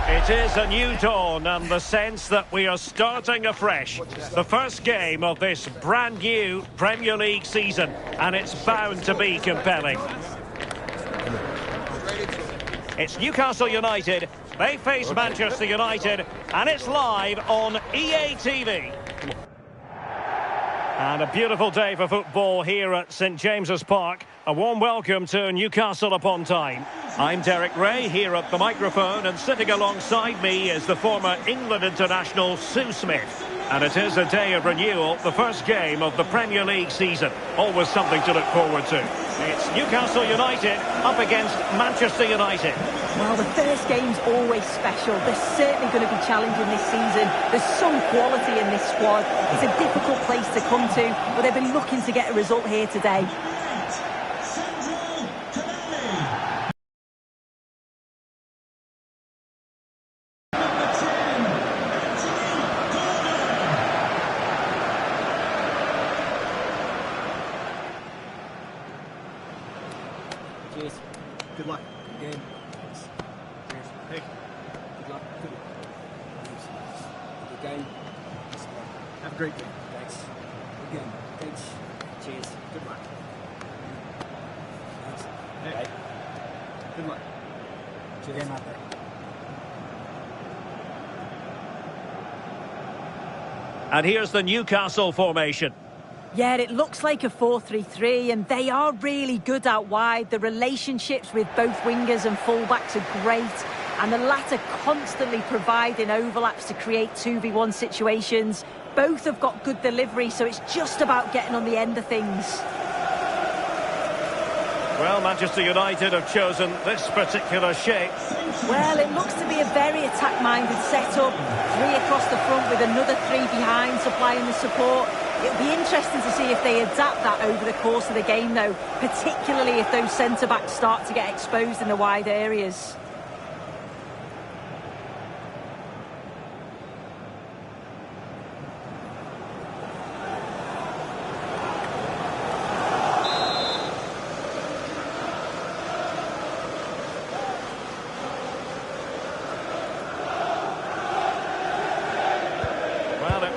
It is a new dawn and the sense that we are starting afresh. The first game of this brand new Premier League season, and it's bound to be compelling. It's Newcastle United. They face Manchester United, and it's live on EA TV. And a beautiful day for football here at St James's Park. A warm welcome to Newcastle upon Tyne. I'm Derek Ray here at the microphone, and sitting alongside me is the former England international Sue Smith. And it is a day of renewal, the first game of the Premier League season. Always something to look forward to. It's Newcastle United up against Manchester United. Well, the first game's always special. They're certainly going to be challenging this season. There's some quality in this squad. It's a difficult place to come to, but they've been looking to get a result here today. Cheers. Good luck. Good game. Thanks. Cheers. Hey. Good luck. Good luck. Good game. Have a great game. Thanks. Good game. Thanks. Cheers. Good luck. Thanks. Hey. Good luck. Cheers. Game out there. And here's the Newcastle formation. Yeah, it looks like a 4-3-3, and they are really good out wide. The relationships with both wingers and fullbacks are great, and the latter constantly providing overlaps to create 2v1 situations. Both have got good delivery, so it's just about getting on the end of things. Well, Manchester United have chosen this particular shape. Well, it looks to be a very attack-minded setup. 3 across the front with another 3 behind supplying the support. It'll be interesting to see if they adapt that over the course of the game, though, particularly if those centre-backs start to get exposed in the wide areas.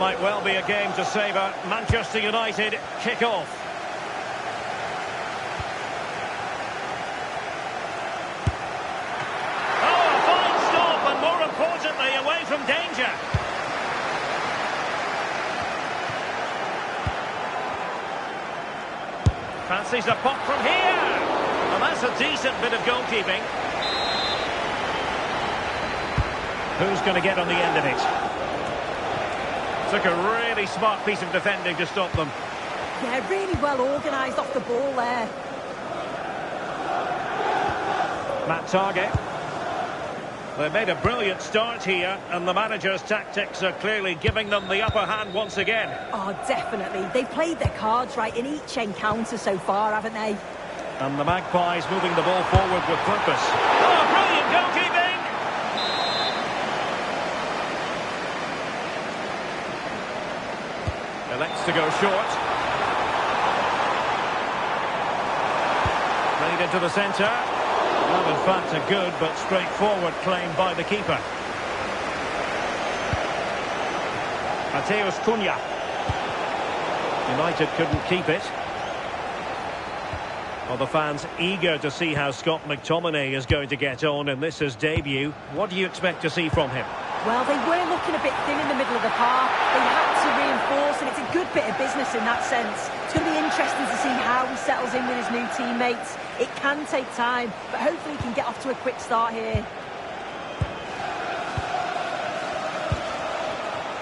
might well be a game to savour. Manchester United kick off. Oh, a fine stop, and more importantly, away from danger. Fancies a pop from here. And that's a decent bit of goalkeeping. Who's going to get on the end of it? Took a really smart piece of defending to stop them. Yeah, really well organised off the ball there. Matt Target. They made a brilliant start here, and the manager's tactics are clearly giving them the upper hand once again. Oh, definitely. They've played their cards right in each encounter so far, haven't they? And the Magpies moving the ball forward with purpose. Oh, brilliant goalkeeping! Elects to go short. Played into the centre. Well, in fact, a good but straightforward claim by the keeper. Mateus Cunha. United couldn't keep it. Well, the fans eager to see how Scott McTominay is going to get on in this his debut. What do you expect to see from him? Well, they were looking a bit thin in the middle of the park. They had to reinforce, and it's a good bit of business in that sense. It's going to be interesting to see how he settles in with his new teammates. It can take time, but hopefully he can get off to a quick start here.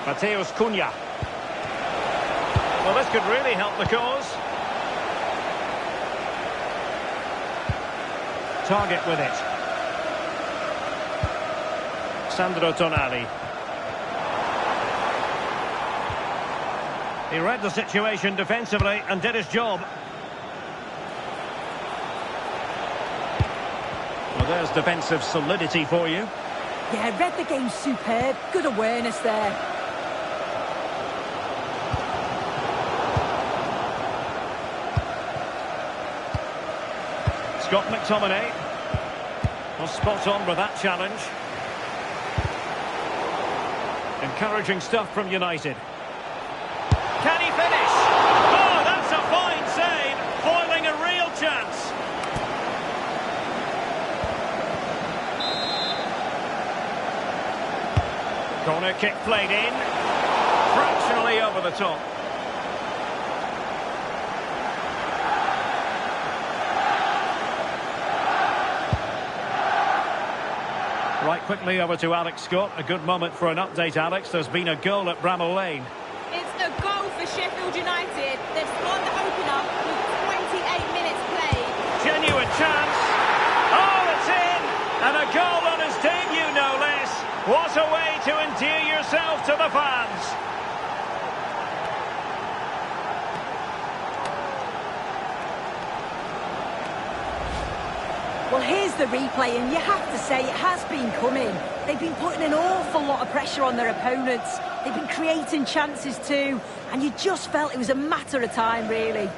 Mateus Cunha. Well, this could really help the cause. Target with it. Sandro Tonali. He read the situation defensively and did his job. Well, there's defensive solidity for you. Yeah, read the game superb. Good awareness there. Scott McTominay. Well, spot on with that challenge. Encouraging stuff from United. Can he finish? Oh, that's a fine save, foiling a real chance. Corner kick played in. Fractionally over the top. Right, quickly over to Alex Scott. A good moment for an update, Alex. There's been a goal at Bramall Lane. It's a goal for Sheffield United. They've scored the opener with 28 minutes played. Genuine chance. Oh, it's in! And a goal on his debut, no less. What a way to endear yourself to the fans. Well, here's the replay, and you have to say it has been coming. They've been putting an awful lot of pressure on their opponents. They've been creating chances too, and you just felt it was a matter of time, really.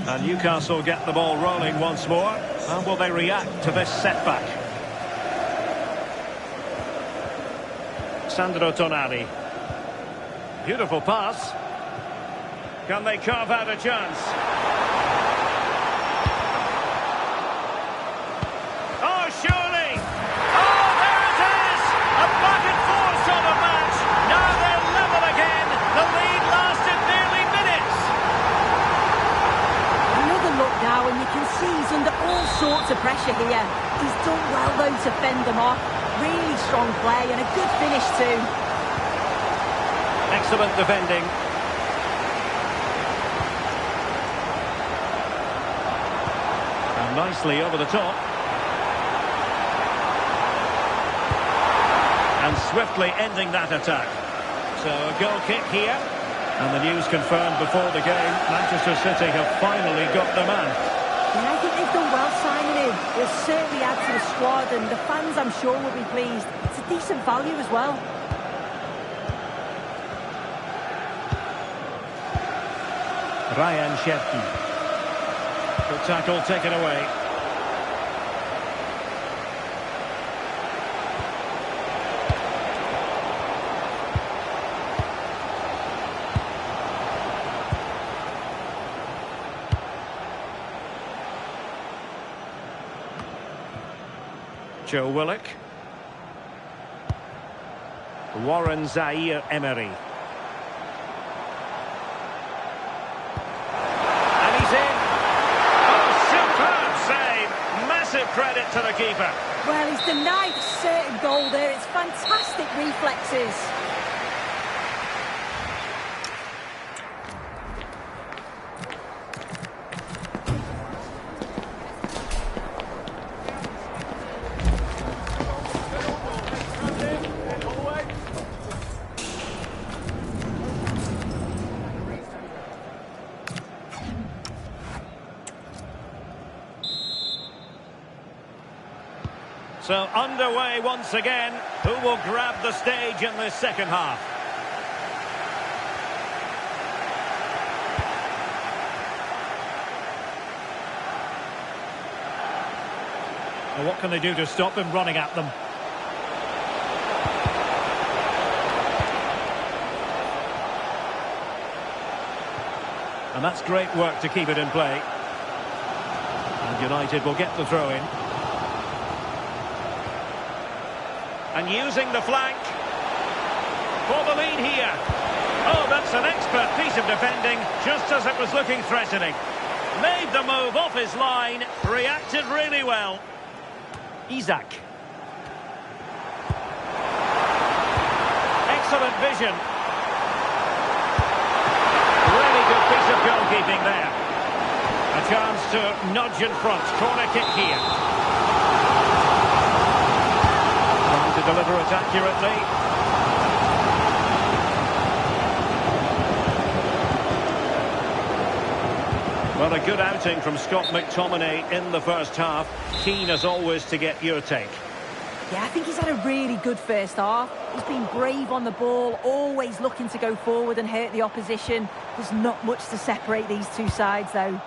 And Newcastle get the ball rolling once more. How will they react to this setback? Sandro Tonali. Beautiful pass. Can they carve out a chance? Oh, surely! Oh, there it is! A back and forth sort of match. Now they're level again. The lead lasted nearly minutes. Another look now, and you can see he's under all sorts of pressure here. He's done well, though, to fend them off. Really strong play and a good finish too. Excellent defending. And nicely over the top. And swiftly ending that attack. So a goal kick here. And the news confirmed before the game, Manchester City have finally got the man. Yeah, I think they've done well signing him. He'll certainly add to the squad, and the fans, I'm sure, will be pleased. It's a decent value as well. Ryan Shevki. Good tackle taken away. Joe Willock. Warren Zaire-Emery. And he's in. Oh, superb save. Massive credit to the keeper. Well, he's denied a certain goal there. It's fantastic reflexes. So underway once again. Who will grab the stage in this second half? Well, what can they do to stop him running at them? And that's great work to keep it in play. And United will get the throw in. And using the flank for the lead here. Oh, that's an expert piece of defending, just as it was looking threatening. Made the move off his line, reacted really well. Isak. Excellent vision. Really good piece of goalkeeping there. A chance to nudge in front. Corner kick here. To deliver it accurately. Well, a good outing from Scott McTominay in the first half. Keen as always to get your take. Yeah, I think he's had a really good first half. He's been brave on the ball, always looking to go forward and hurt the opposition. There's not much to separate these two sides, though.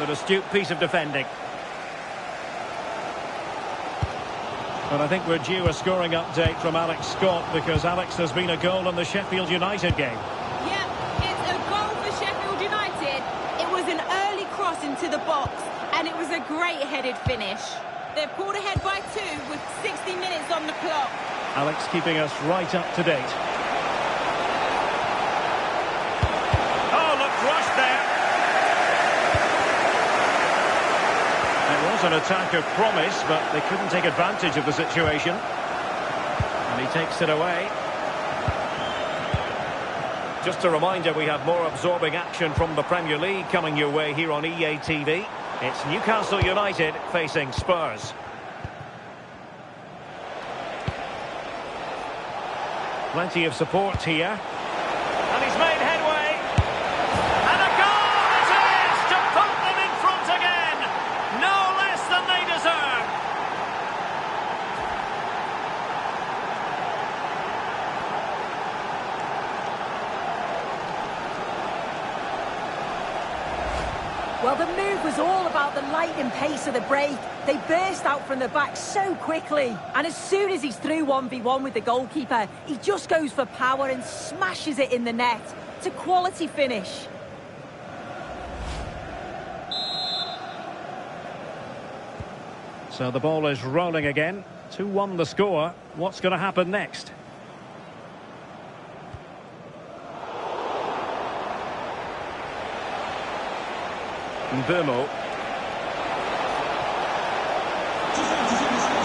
An astute piece of defending. But I think we're due a scoring update from Alex Scott, because Alex, there's been a goal in the Sheffield United game. Yeah, it's a goal for Sheffield United. It was an early cross into the box, and it was a great headed finish. They're pulled ahead by 2 with 60 minutes on the clock. Alex keeping us right up to date. Oh, look, rushed there. An attack of promise, but they couldn't take advantage of the situation. And he takes it away. Just a reminder, we have more absorbing action from the Premier League coming your way here on EA TV. It's Newcastle United facing Spurs. Plenty of support here. And he's made headway. And a goal it is to put them in front again. No less than they deserve. Well, the move was all about the lightning pace of the break. They burst out from the back so quickly. And as soon as he's through 1v1 with the goalkeeper, he just goes for power and smashes it in the net. It's a quality finish. So the ball is rolling again. 2-1 the score. What's going to happen next? Burmo.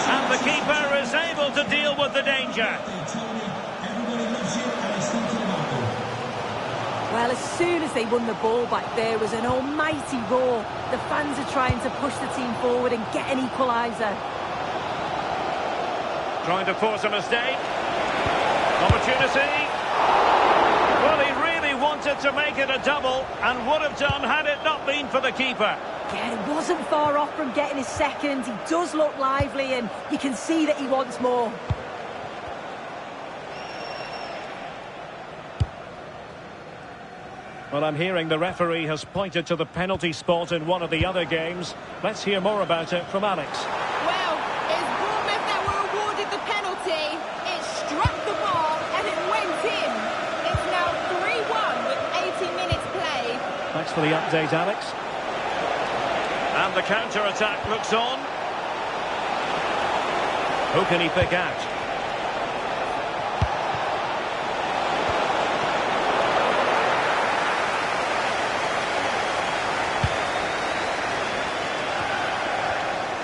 And the keeper is able to deal with the danger. Well, as soon as they won the ball back, there was an almighty roar. The fans are trying to push the team forward and get an equaliser. Trying to force a mistake. Opportunity. Well, he really wanted to make it a double, and would have done had it not been for the keeper. Yeah, he wasn't far off from getting his second. He does look lively, and you can see that he wants more. Well, I'm hearing the referee has pointed to the penalty spot in one of the other games. Let's hear more about it from Alex. Well, it's Bournemouth that were awarded the penalty. It struck the bar and it went in. It's now 3-1 with 80 minutes played. Thanks for the update, Alex. And the counter-attack looks on. Who can he pick out?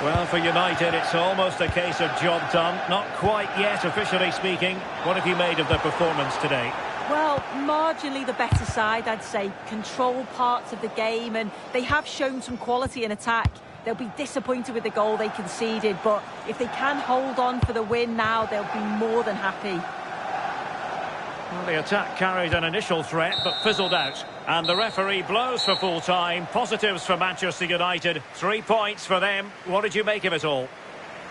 Well, for United, it's almost a case of job done. Not quite yet, officially speaking. What have you made of the performance today? Well, marginally the better side, I'd say. Control parts of the game, and they have shown some quality in attack. They'll be disappointed with the goal they conceded, but if they can hold on for the win now, they'll be more than happy. Well, the attack carried an initial threat, but fizzled out. And the referee blows for full time. Positives for Manchester United. 3 points for them. What did you make of it all?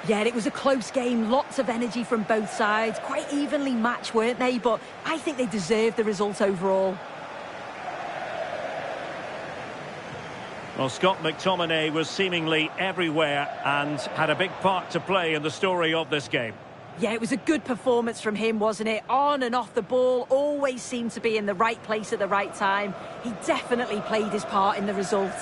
Yeah, it was a close game. Lots of energy from both sides. Quite evenly matched, weren't they? But I think they deserved the result overall. Well, Scott McTominay was seemingly everywhere and had a big part to play in the story of this game. Yeah, it was a good performance from him, wasn't it? On and off the ball, always seemed to be in the right place at the right time. He definitely played his part in the result.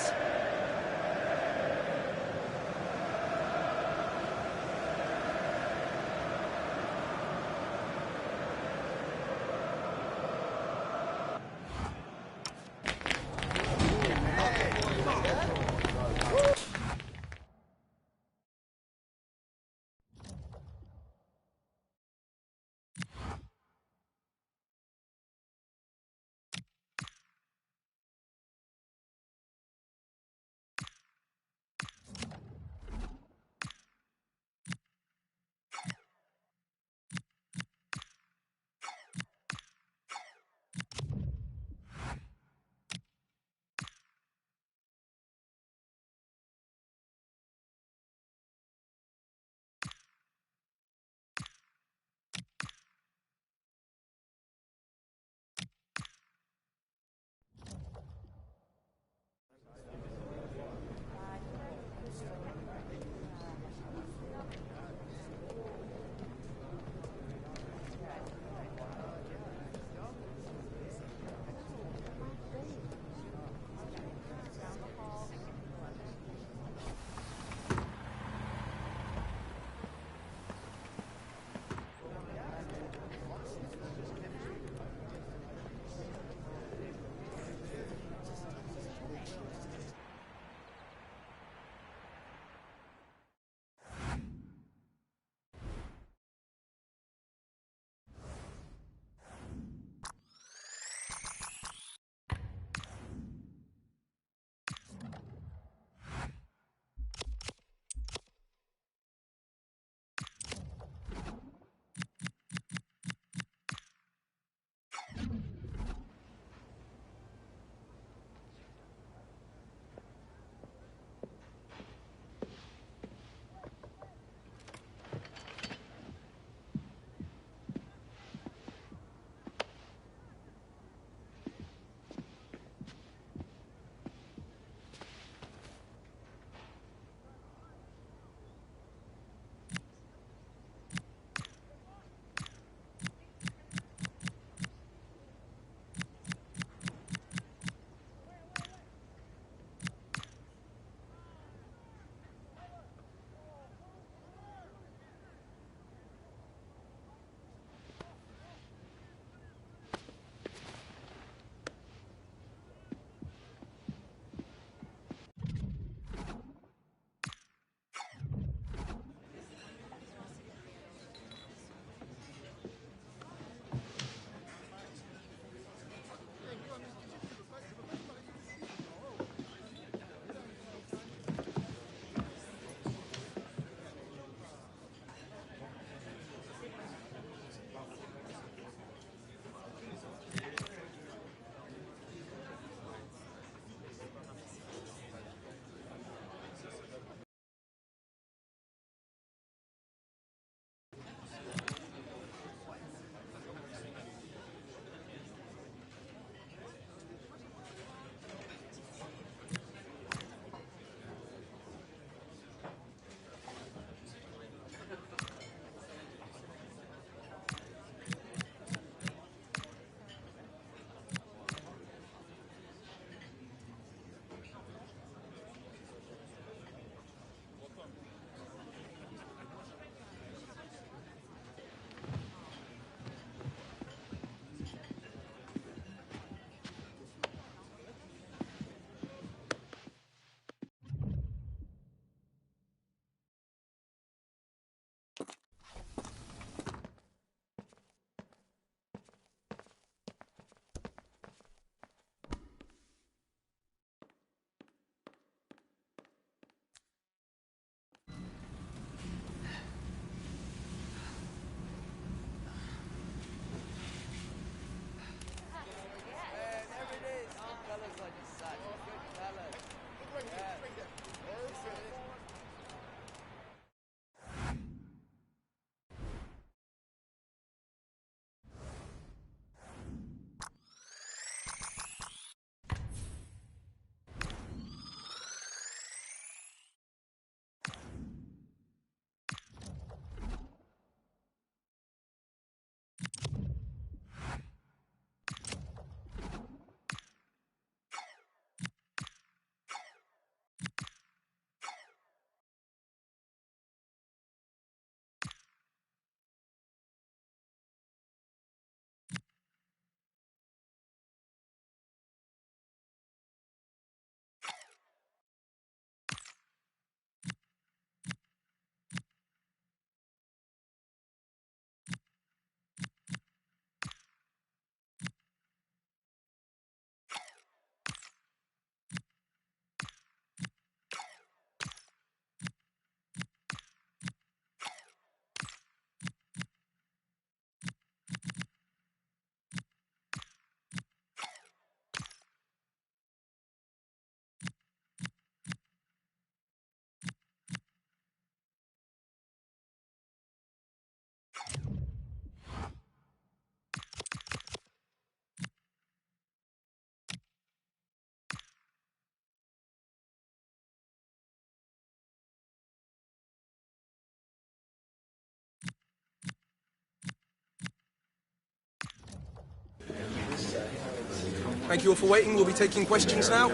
Thank you all for waiting. We'll be taking questions now.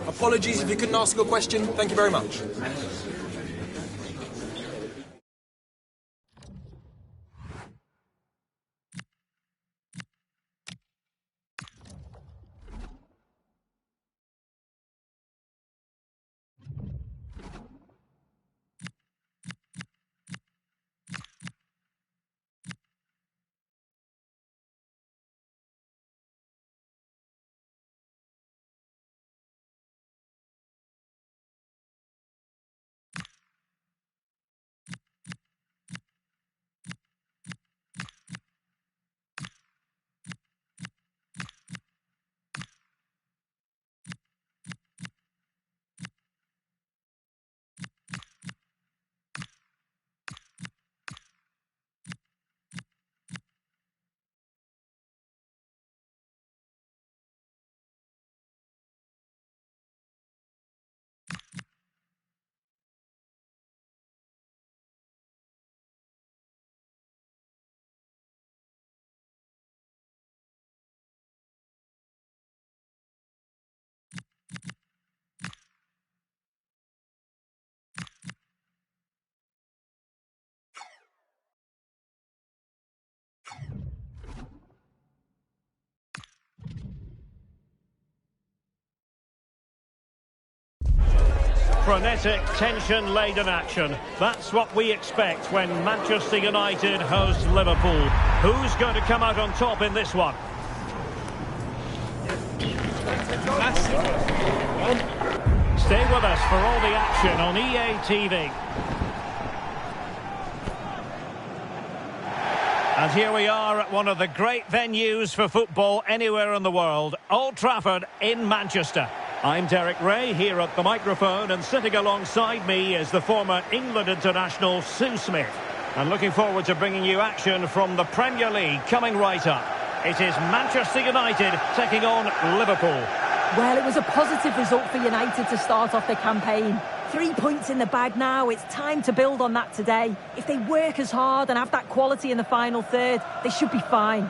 Apologies if you couldn't ask your question. Thank you very much. frenetic, tension-laden action. That's what we expect when Manchester United host Liverpool. Who's going to come out on top in this one? Stay with us for all the action on EA TV. And here we are at one of the great venues for football anywhere in the world, Old Trafford in Manchester. I'm Derek Ray here at the microphone, and sitting alongside me is the former England international Sue Smith. And looking forward to bringing you action from the Premier League coming right up. It is Manchester United taking on Liverpool. Well, it was a positive result for United to start off the campaign. 3 points in the bag now. It's time to build on that today. If they work as hard and have that quality in the final third, they should be fine.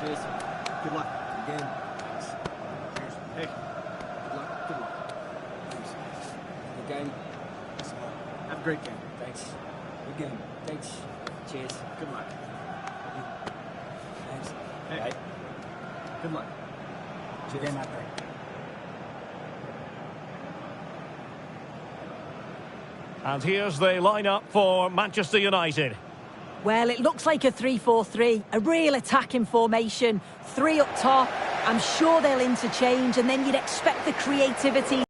Cheers. Good luck. Good game. Thanks. Cheers. Hey. Good luck. Good luck. Thanks. Good game. Thanks. Have a great game. Thanks. Good game. Thanks. Cheers. Good luck. Thanks. Hey. Right. Good luck. Good game out there. And here's the lineup for Manchester United. Well, it looks like a 3-4-3, a real attacking formation. 3 up top. I'm sure they'll interchange, and then you'd expect the creativity.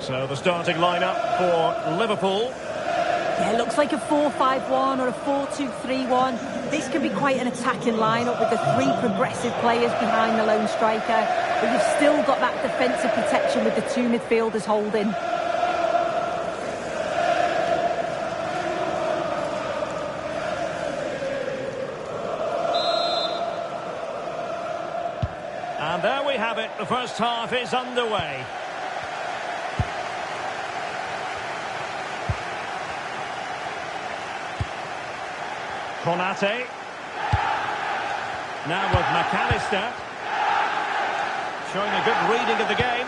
So the starting lineup for Liverpool. Yeah, it looks like a 4-5-1 or a 4-2-3-1. This could be quite an attacking lineup with the 3 progressive players behind the lone striker. But you've still got that defensive protection with the 2 midfielders holding. And there we have it. The first half is underway. Konate. Now with McAllister. Showing a good reading of the game.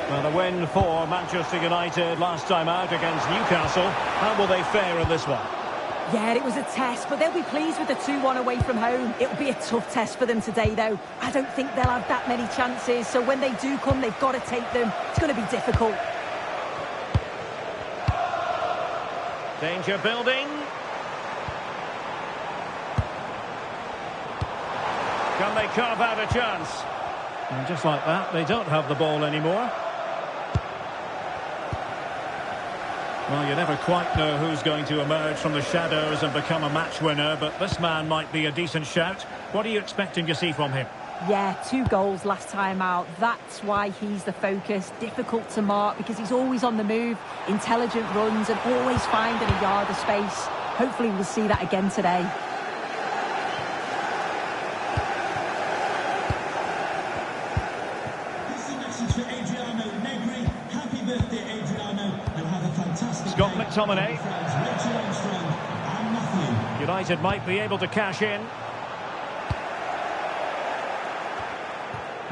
Well, the win for Manchester United last time out against Newcastle. How will they fare in this one? Yeah, it was a test, but they'll be pleased with the 2-1 away from home. It'll be a tough test for them today, though. I don't think they'll have that many chances, so when they do come, they've got to take them. It's going to be difficult. Danger building. Can they carve out a chance? And just like that, they don't have the ball anymore. Well, you never quite know who's going to emerge from the shadows and become a match winner, but this man might be a decent shout. What are you expecting to see from him? Yeah, 2 goals last time out. That's why he's the focus. Difficult to mark because he's always on the move, intelligent runs and always finding a yard of space. Hopefully we'll see that again today. Scott McTominay. United might be able to cash in.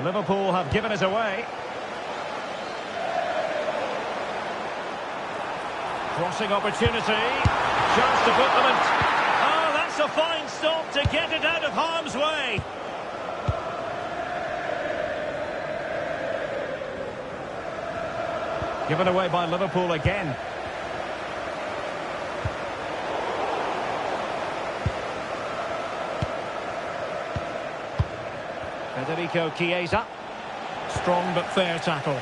Liverpool have given it away. Crossing opportunity. Chance to put them in. Oh, that's a fine stop to get it out of harm's way. Given away by Liverpool again. Federico Chiesa. Strong but fair tackle.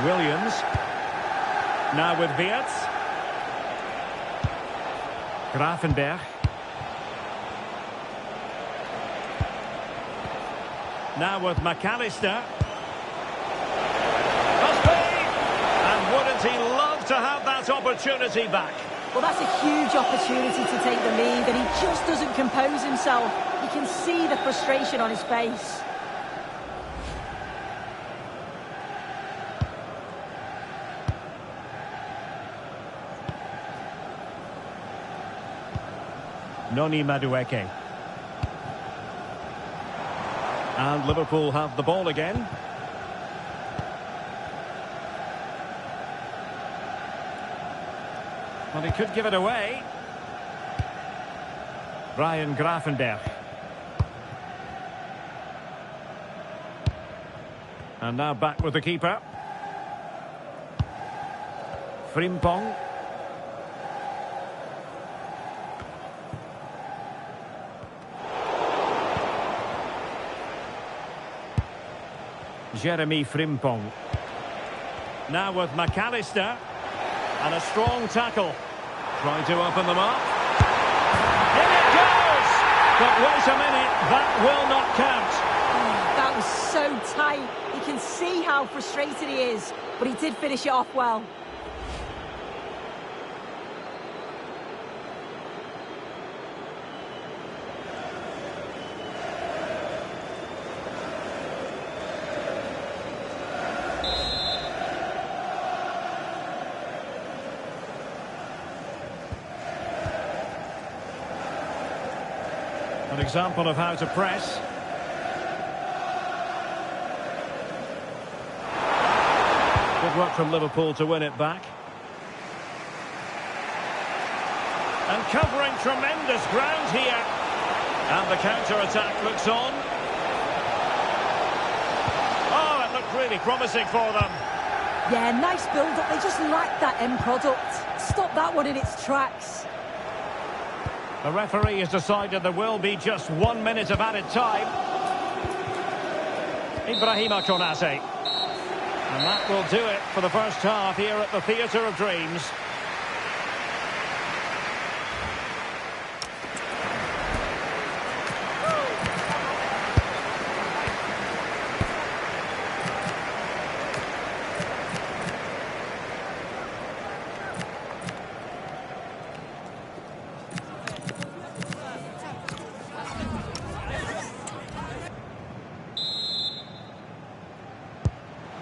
Williams. Now with Wirtz. Grafenberg. Now with McAllister. Must be! And wouldn't he love to have that opportunity back? Well, that's a huge opportunity to take the lead, and he just doesn't compose himself. You can see the frustration on his face. Noni Madueke. And Liverpool have the ball again. Well, he could give it away. Brian Grafenberg. And now back with the keeper. Frimpong. Jeremy Frimpong. Now with McAllister. And a strong tackle. Trying to open them up. In it goes! But wait a minute, that will not count. That was so tight. You can see how frustrated he is, but he did finish it off well. An example of how to press. Good work from Liverpool to win it back. And covering tremendous ground here. And the counter-attack looks on. Oh, it looked really promising for them. Yeah, nice build-up. They just lacked that end product. Stop that one in its tracks. The referee has decided there will be just 1 minute of added time. Ibrahima Konate. And that will do it for the first half here at the Theatre of Dreams.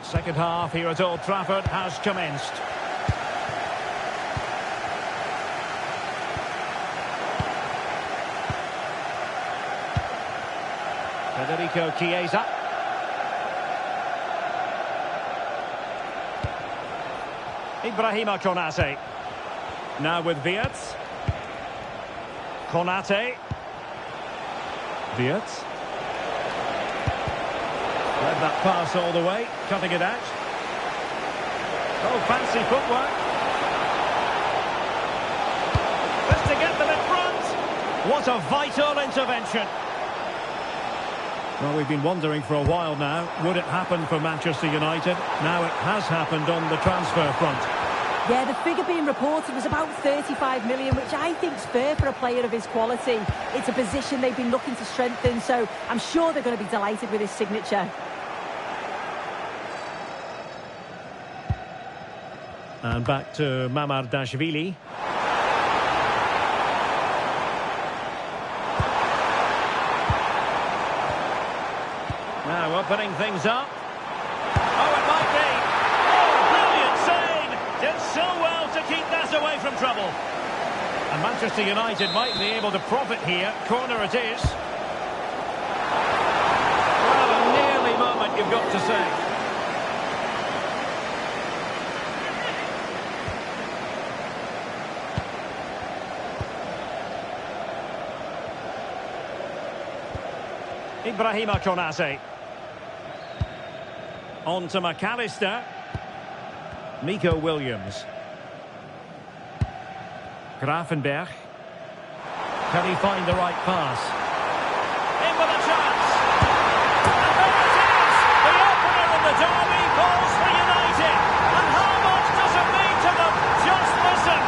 Second half here at Old Trafford has commenced. Federico Chiesa. Ibrahima Konate. Now with Wirtz. Konate. Wirtz. Led that pass all the way, cutting it out. Oh, fancy footwork. Just to get them in front. What a vital intervention. Well, we've been wondering for a while now, would it happen for Manchester United? Now it has happened on the transfer front. Yeah, the figure being reported was about 35 million, which I think is fair for a player of his quality. It's a position they've been looking to strengthen, so I'm sure they're going to be delighted with his signature. And back to Mamardashvili. Now opening things up. Oh, it might be. Oh, brilliant save. Did so well to keep that away from trouble. And Manchester United might be able to profit here. Corner it is. Well, a nearly moment, you've got to say. Ibrahima Konate. On to McAllister. Nico Williams. Grafenberg. Can he find the right pass? In with a chance. And there it is! The opener in the derby falls for United. And how much does it mean to them? Just listen.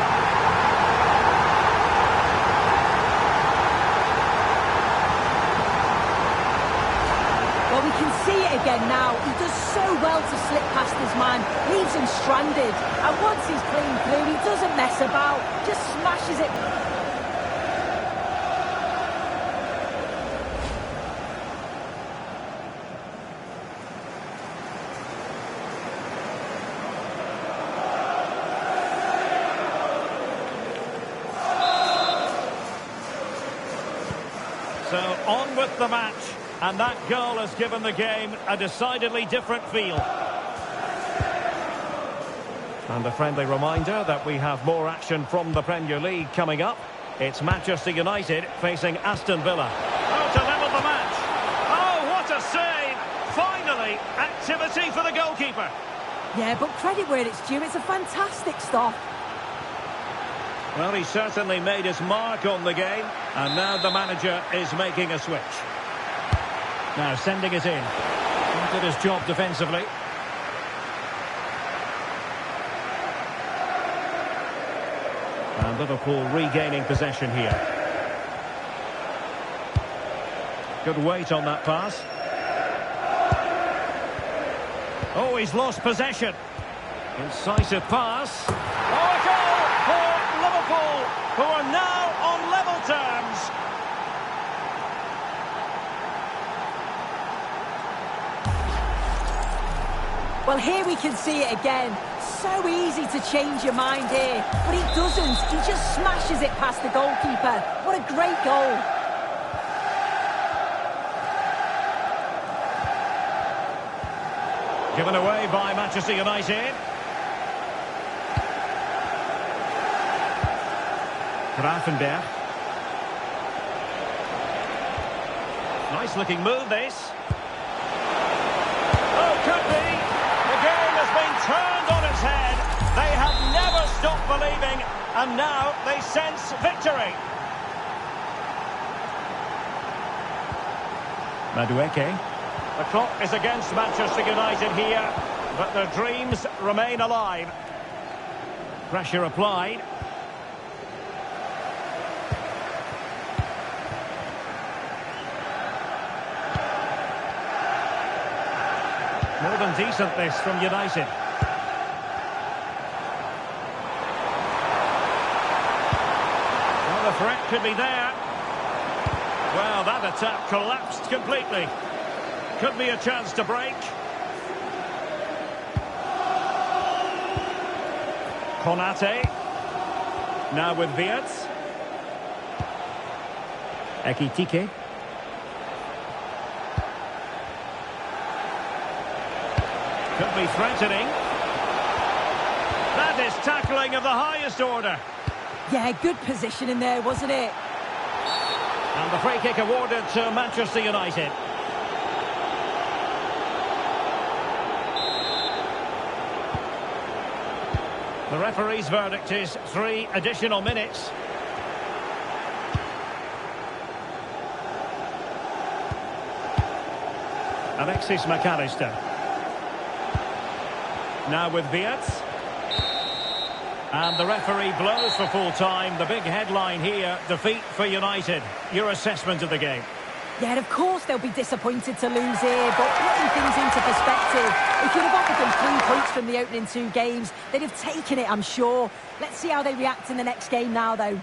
Well, we can see it again now. He does so well to slip past his man, leaves him stranded. And once he's clean through, he doesn't mess about, just smashes it. So on with the match, and that goal has given the game a decidedly different feel. And a friendly reminder that we have more action from the Premier League coming up. It's Manchester United facing Aston Villa. Oh, to level the match. Oh, what a save! Finally, activity for the goalkeeper. Yeah, but credit where it's due. It's a fantastic stop. Well, he certainly made his mark on the game, and now the manager is making a switch. Now sending it in. He did his job defensively. And Liverpool regaining possession here. Good weight on that pass. Oh, he's lost possession. Incisive pass. Oh, a goal for Liverpool, who are now on level terms. Well, here we can see it again. So easy to change your mind here, but he doesn't. He just smashes it past the goalkeeper. What a great goal. Given away by Manchester United. Grafenberg. Nice looking move, this. Oh, could be. The game has been turned on its head. They have never stopped believing, and now they sense victory. Madueke. The clock is against Manchester United here, but their dreams remain alive. Pressure applied. More than decent, this, from United. Well, the threat could be there. Well, that attack collapsed completely. Could be a chance to break. Konate. Now with Wirtz. Ekitike. Could be threatening. That is tackling of the highest order. Yeah, good position in there, wasn't it? And the free kick awarded to Manchester United. The referee's verdict is 3 additional minutes. Alexis McAllister. Now with Wirtz. And the referee blows for full time. The big headline here, defeat for United. Your assessment of the game? Yeah, of course they'll be disappointed to lose here, but putting things into perspective, if you'd have offered them 3 points from the opening 2 games, they'd have taken it, I'm sure. Let's see how they react in the next game now, though.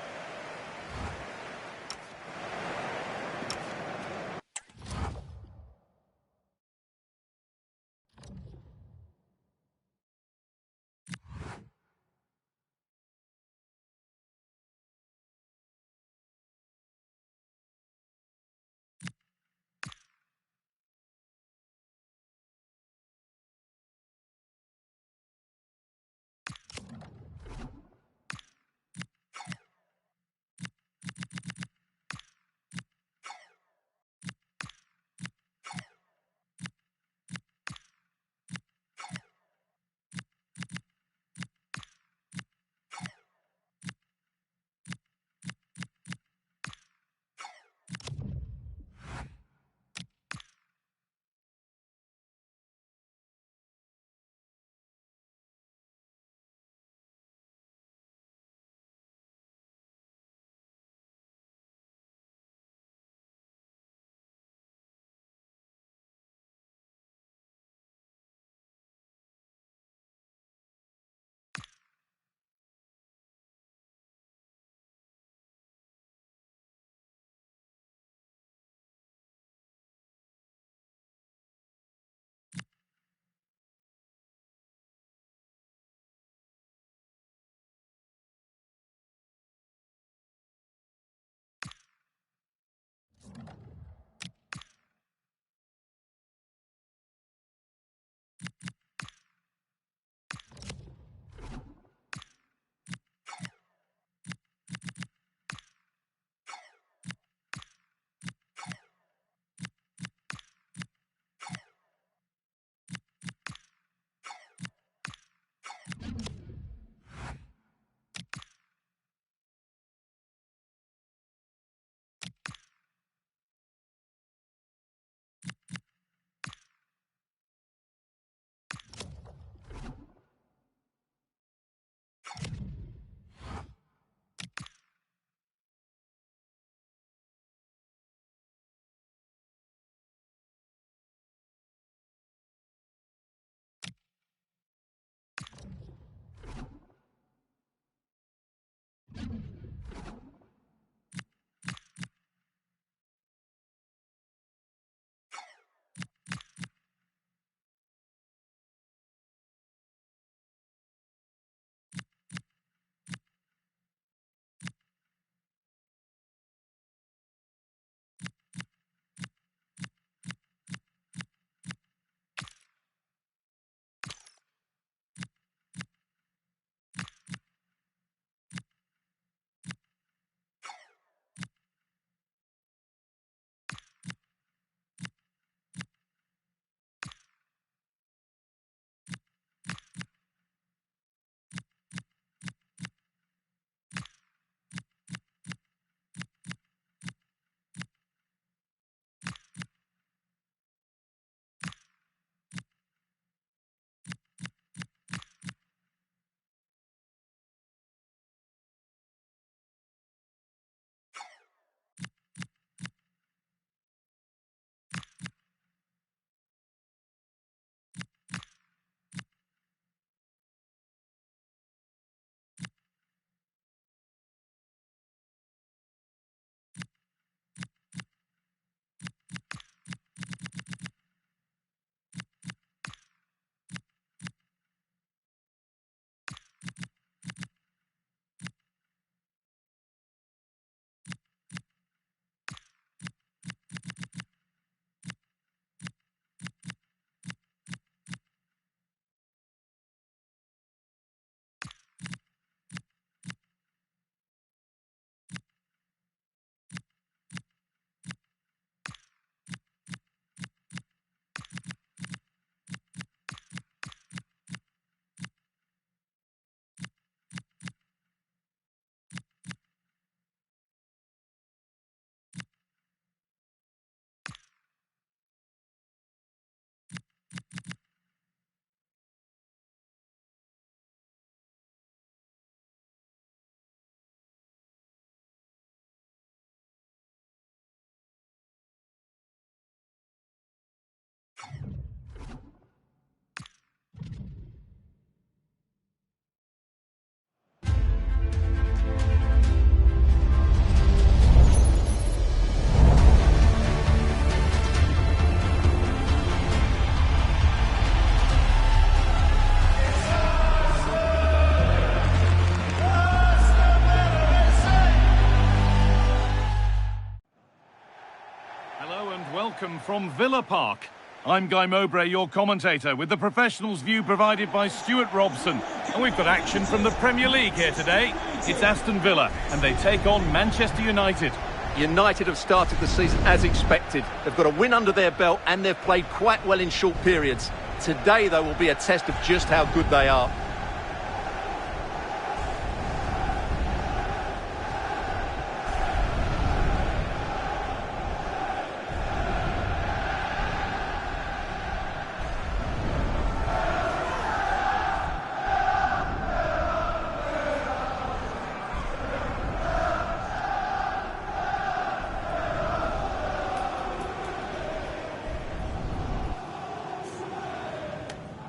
Hello and welcome from Villa Park. I'm Guy Mowbray, your commentator, with the professionals' view provided by Stuart Robson. And we've got action from the Premier League here today. It's Aston Villa, and they take on Manchester United. United have started the season as expected. They've got a win under their belt and they've played quite well in short periods. Today, though, will be a test of just how good they are.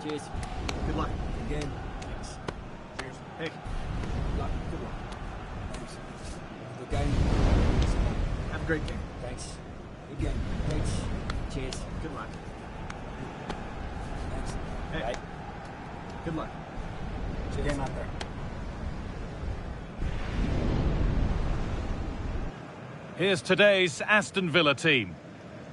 Cheers. Good luck. Good game. Thanks. Cheers. Hey. Good luck. Good luck. Thanks. Good game. Have a great game. Thanks. Good game. Thanks. Cheers. Good luck. Thanks. Hey. Right. Good luck. Cheers. Game out there. Here's today's Aston Villa team.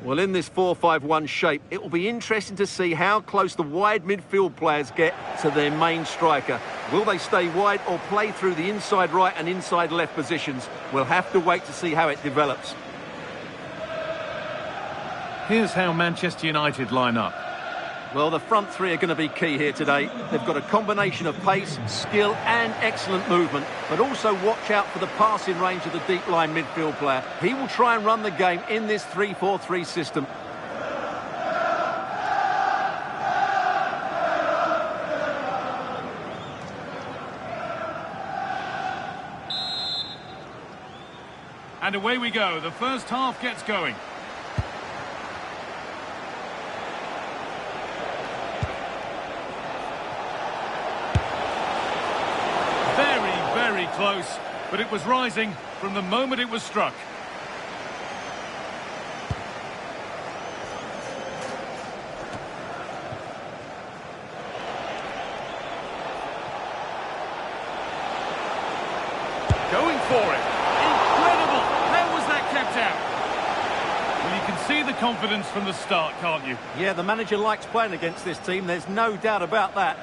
Well, in this 4-5-1 shape, it will be interesting to see how close the wide midfield players get to their main striker. Will they stay wide or play through the inside right and inside left positions? We'll have to wait to see how it develops. Here's how Manchester United line up. Well, the front three are going to be key here today. They've got a combination of pace, skill and excellent movement, but also watch out for the passing range of the deep line midfield player. He will try and run the game in this 3-4-3 system. And away we go. The first half gets going. Very close, but it was rising from the moment it was struck. Going for it. Incredible! How was that kept out? Well, you can see the confidence from the start, can't you? Yeah, the manager likes playing against this team. There's no doubt about that.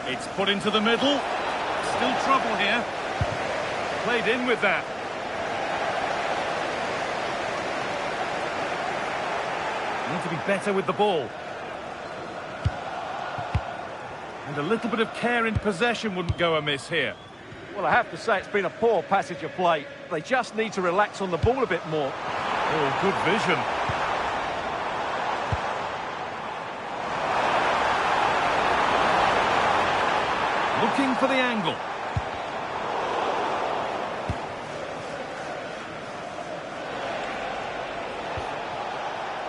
It's put into the middle. Still trouble here. Played in with that. Need to be better with the ball. And a little bit of care in possession wouldn't go amiss here. Well, I have to say it's been a poor passage of play. They just need to relax on the ball a bit more. Oh, good vision. Looking for the angle.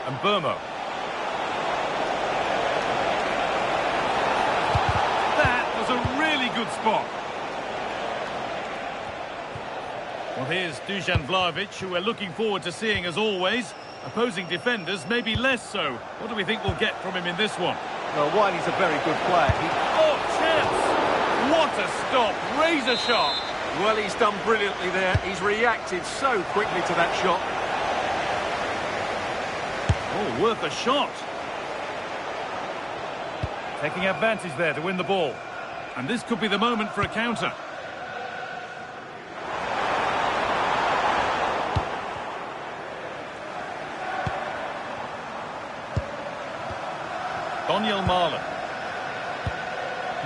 And Burmo. That was a really good spot. Well, here's Dusan Vlahovic, who we're looking forward to seeing as always. Opposing defenders, maybe less so. What do we think we'll get from him in this one? Well, Wiley's a very good player. Oh, chance! What a stop! Razor sharp! Well, he's done brilliantly there. He's reacted so quickly to that shot. Oh, worth a shot. Taking advantage there to win the ball. And this could be the moment for a counter. Daniel Marlon.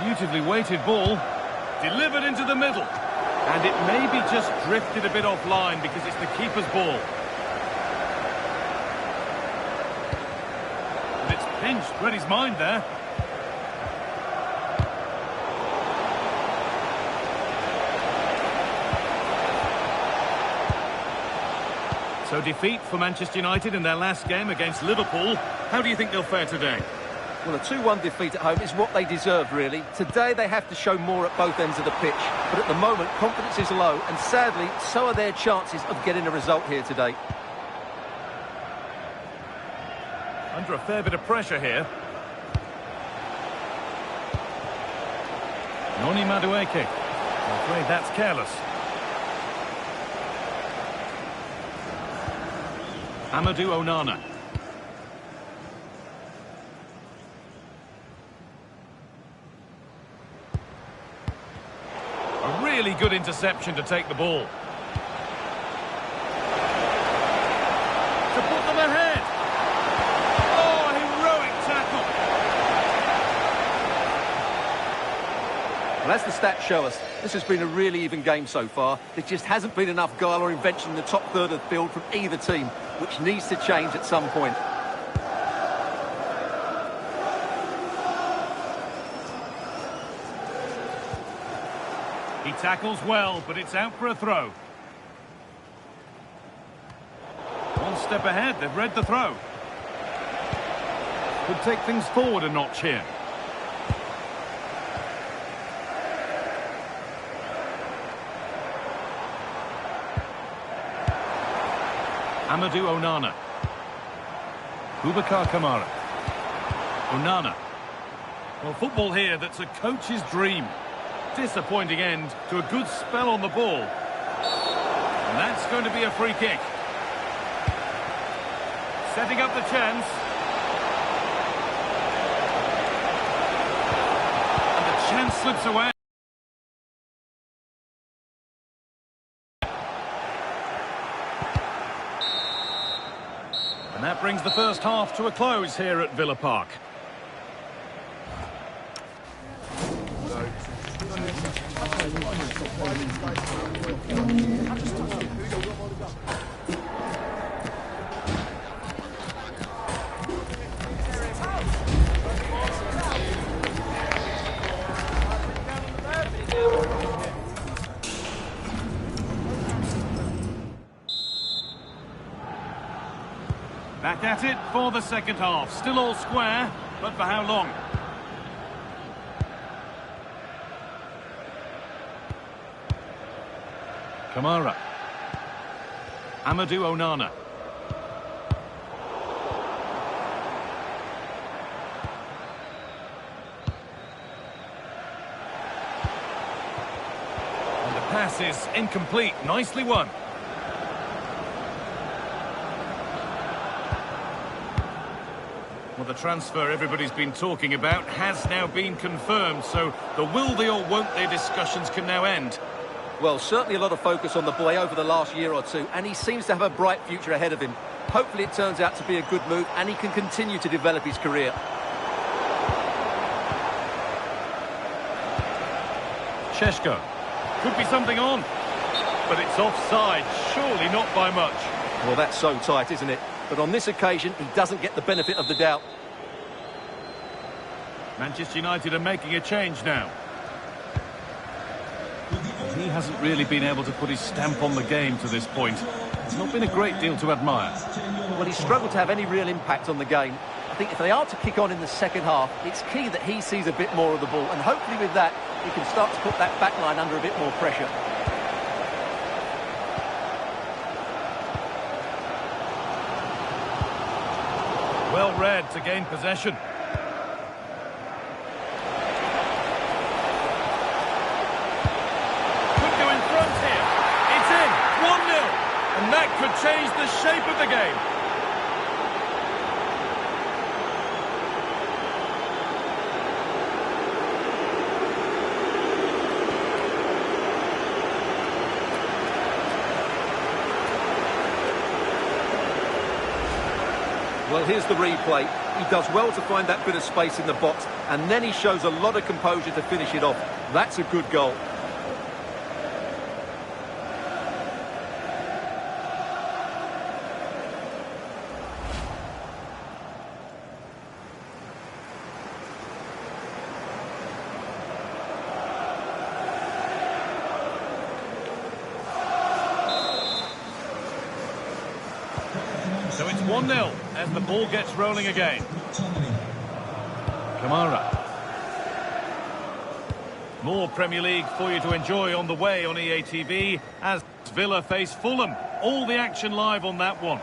Beautifully weighted ball. Delivered into the middle. And it maybe just drifted a bit offline because it's the keeper's ball. And it's pinched. Read his mind there. So defeat for Manchester United in their last game against Liverpool. How do you think they'll fare today? Well, a 2-1 defeat at home is what they deserve, really. Today they have to show more at both ends of the pitch. But at the moment, confidence is low, and sadly, so are their chances of getting a result here today. Under a fair bit of pressure here. Noni Madueke. I'm afraid that's careless. Amadou Onana. A really good interception to take the ball. To put them ahead. Oh, a heroic tackle. Well, as the stats show us, this has been a really even game so far. There just hasn't been enough guile or invention in the top third of the field from either team, which needs to change at some point. He tackles well, but it's out for a throw. One step ahead, they've read the throw. Could take things forward a notch here. Amadou Onana. Boubacar Kamara. Onana. Well, football here that's a coach's dream. Disappointing end to a good spell on the ball. And that's going to be a free kick. Setting up the chance. And the chance slips away. And that brings the first half to a close here at Villa Park. Back at it for the second half. Still all square, but for how long? Kamara. Amadou Onana. And the pass is incomplete. Nicely won. Well, the transfer everybody's been talking about has now been confirmed, so the will they or won't they discussions can now end. Well, certainly a lot of focus on the boy over the last year or two, and he seems to have a bright future ahead of him. Hopefully it turns out to be a good move, and he can continue to develop his career. Sheshko. Could be something on. But it's offside, surely not by much. Well, that's so tight, isn't it? But on this occasion, he doesn't get the benefit of the doubt. Manchester United are making a change now. He hasn't really been able to put his stamp on the game to this point. It's not been a great deal to admire. Well, he's struggled to have any real impact on the game. I think if they are to kick on in the second half, it's key that he sees a bit more of the ball, and hopefully with that, he can start to put that back line under a bit more pressure. Well read to gain possession. Could go in front here. It's in. 1-0. And that could change the shape of the game. Well, here's the replay. He does well to find that bit of space in the box, and then he shows a lot of composure to finish it off. That's a good goal. So it's 1-0 as the ball gets rolling again. Kamara. More Premier League for you to enjoy on the way on EA TV as Villa face Fulham. All the action live on that one.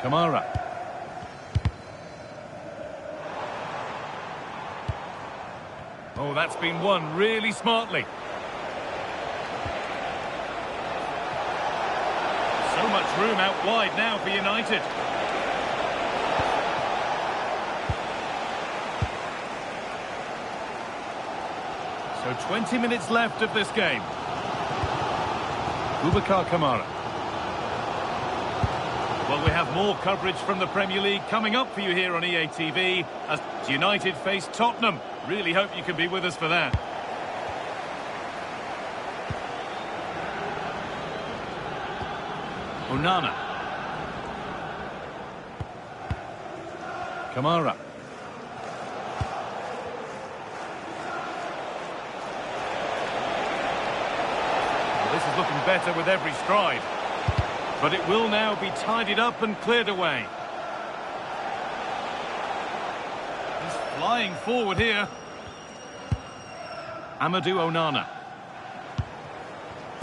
Kamara. Oh, that's been won really smartly. So much room out wide now for United. So 20 minutes left of this game. Boubacar Kamara. Well, we have more coverage from the Premier League coming up for you here on EA TV as United face Tottenham. Really hope you can be with us for that. Onana. Kamara. Well, this is looking better with every stride. But it will now be tidied up and cleared away. He's flying forward here. Amadou Onana.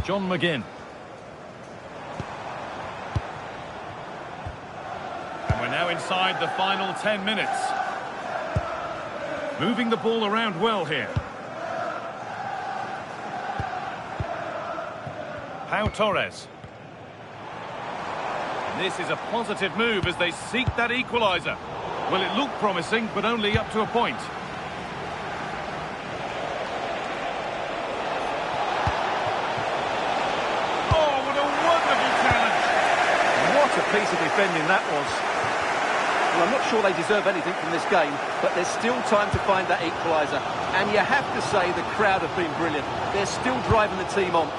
John McGinn. And we're now inside the final 10 minutes. Moving the ball around well here. Pau Torres. This is a positive move as they seek that equaliser. Well, it looked promising, but only up to a point. Oh, what a wonderful challenge! What a piece of defending that was. Well, I'm not sure they deserve anything from this game, but there's still time to find that equaliser. And you have to say the crowd have been brilliant. They're still driving the team on.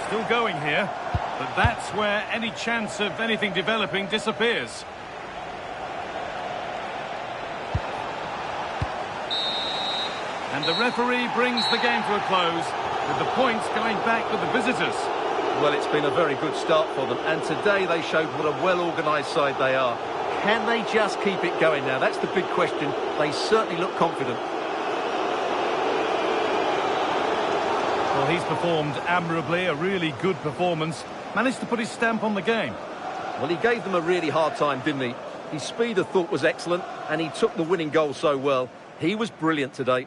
Still going here, but that's where any chance of anything developing disappears. And the referee brings the game to a close, with the points going back with the visitors. Well, it's been a very good start for them, and today they showed what a well-organised side they are. Can they just keep it going now? That's the big question. They certainly look confident. Well, he's performed admirably, a really good performance. Managed to put his stamp on the game. Well, he gave them a really hard time, didn't he? His speed of thought was excellent, and he took the winning goal so well. He was brilliant today.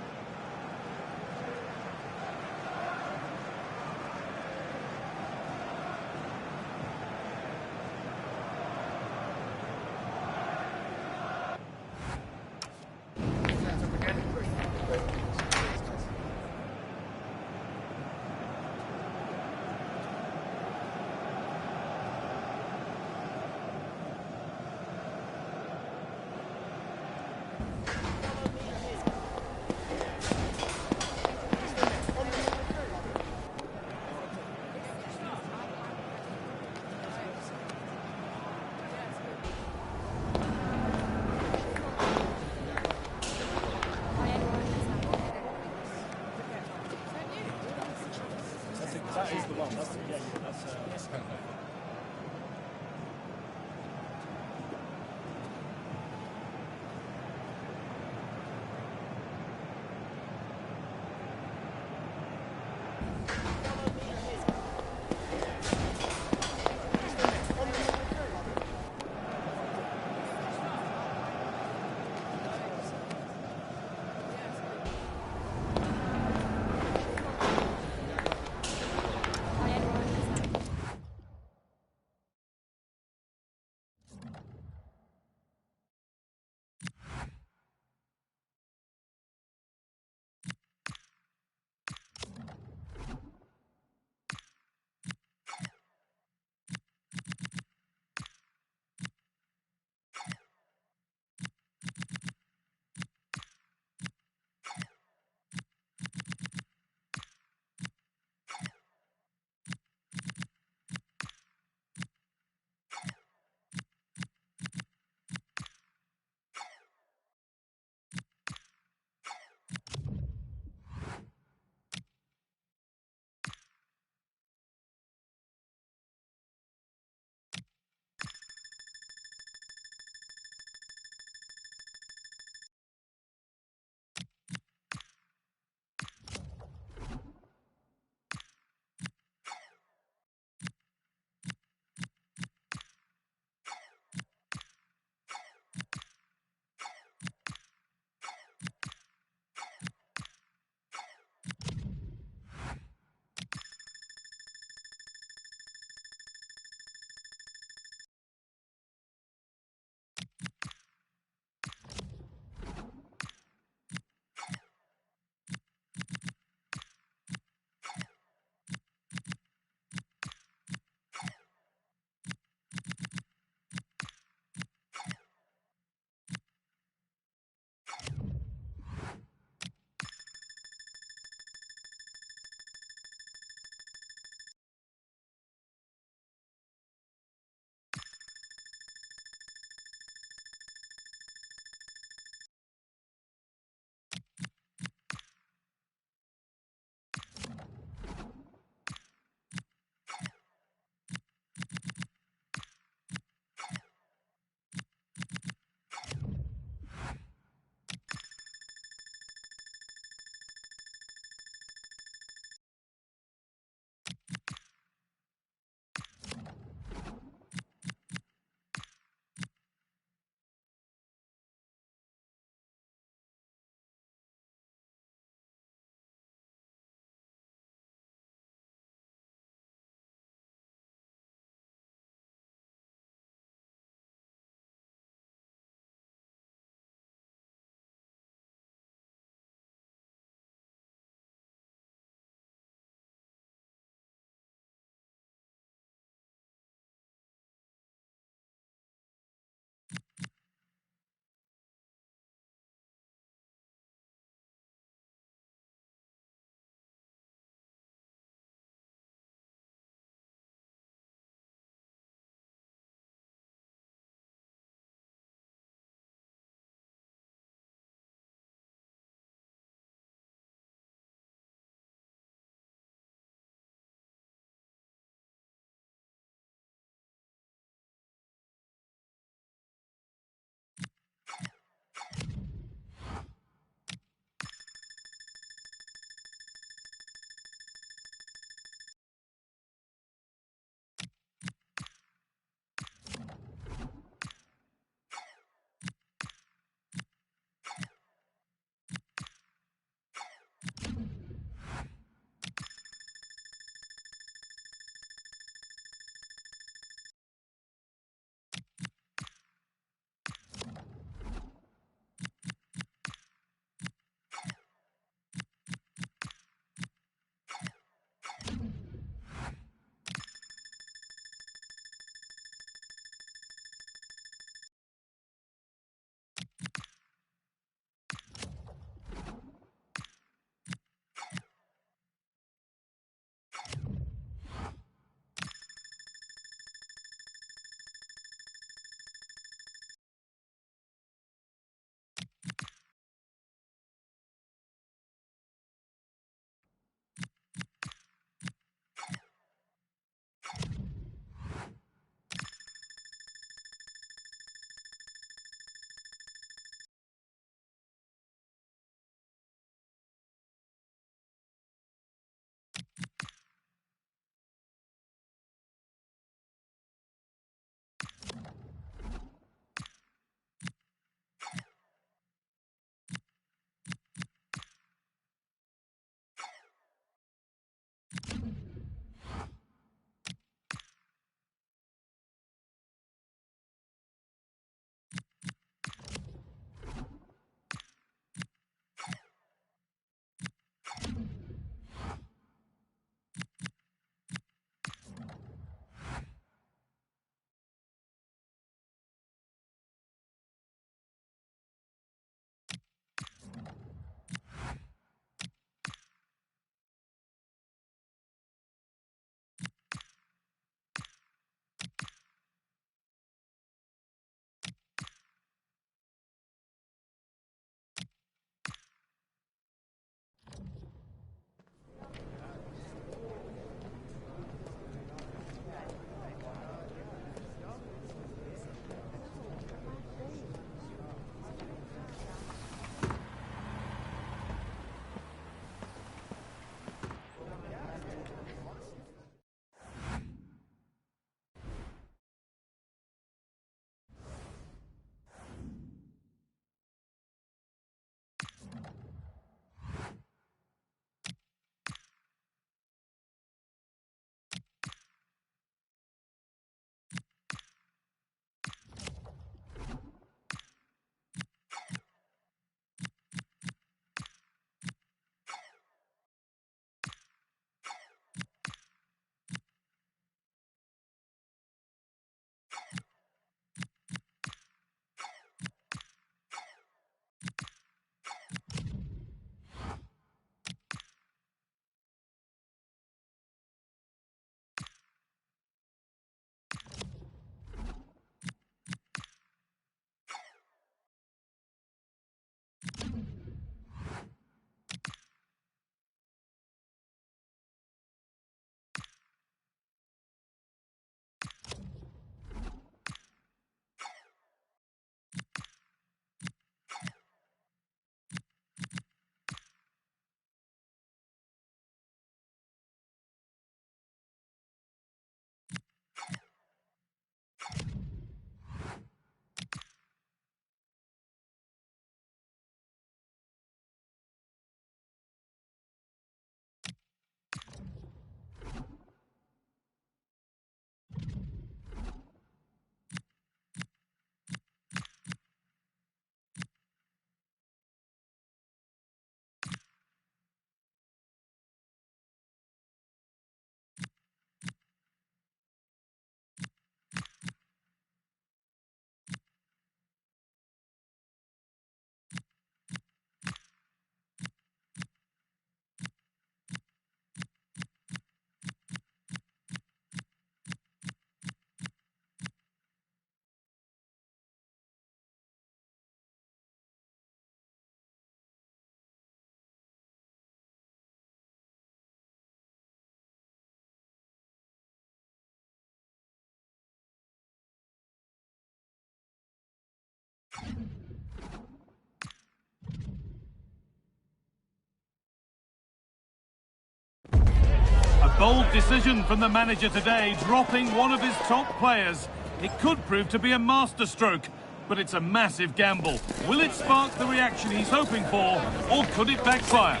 A bold decision from the manager today, dropping one of his top players. It could prove to be a masterstroke, but it's a massive gamble. Will it spark the reaction he's hoping for, or could it backfire?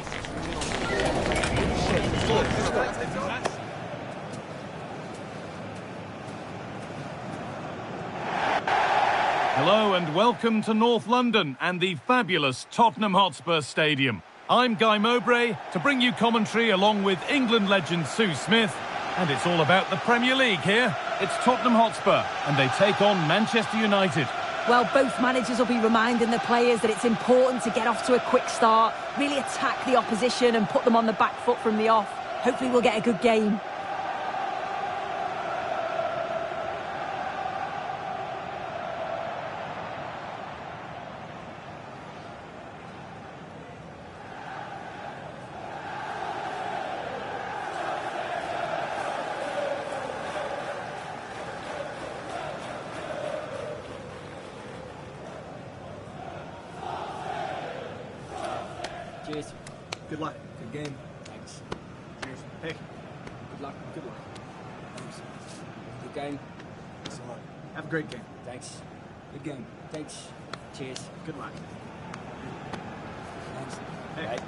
Hello and welcome to North London and the fabulous Tottenham Hotspur Stadium. I'm Guy Mowbray to bring you commentary along with England legend Sue Smith. And it's all about the Premier League here. It's Tottenham Hotspur and they take on Manchester United. Well, both managers will be reminding the players that it's important to get off to a quick start, really attack the opposition and put them on the back foot from the off. Hopefully we'll get a good game. Cheers. Good luck. Good game. Thanks. Cheers. Hey. Good luck. Good luck. Thanks. Good game. Thanks a lot. Have a great game. Thanks. Good game. Thanks. Cheers. Good luck. Thanks. Hey. Right.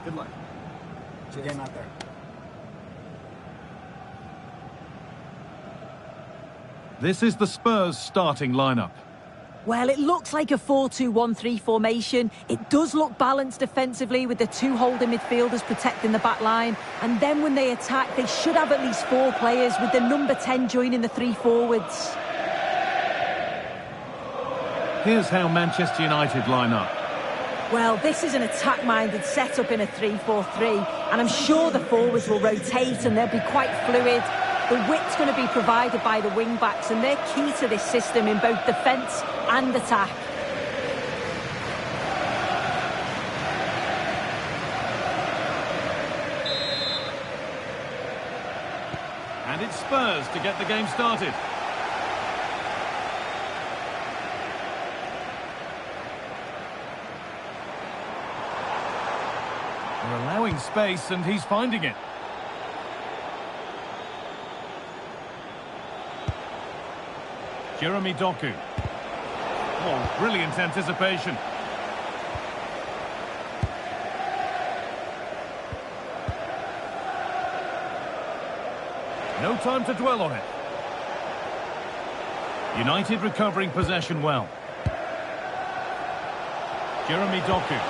Good luck. Good game out there. This is the Spurs starting lineup. Well, it looks like a 4-2-1-3 formation. It does look balanced defensively with the two holding midfielders protecting the back line. And then when they attack, they should have at least 4 players with the number 10 joining the 3 forwards. Here's how Manchester United line up. Well, this is an attack-minded setup in a 3-4-3. And I'm sure the forwards will rotate and they'll be quite fluid. The width's going to be provided by the wing-backs and they're key to this system in both defence and attack. And it's Spurs to get the game started. They're allowing space and he's finding it. Jeremy Doku. Oh, brilliant anticipation. No time to dwell on it. United recovering possession well. Jeremy Doku.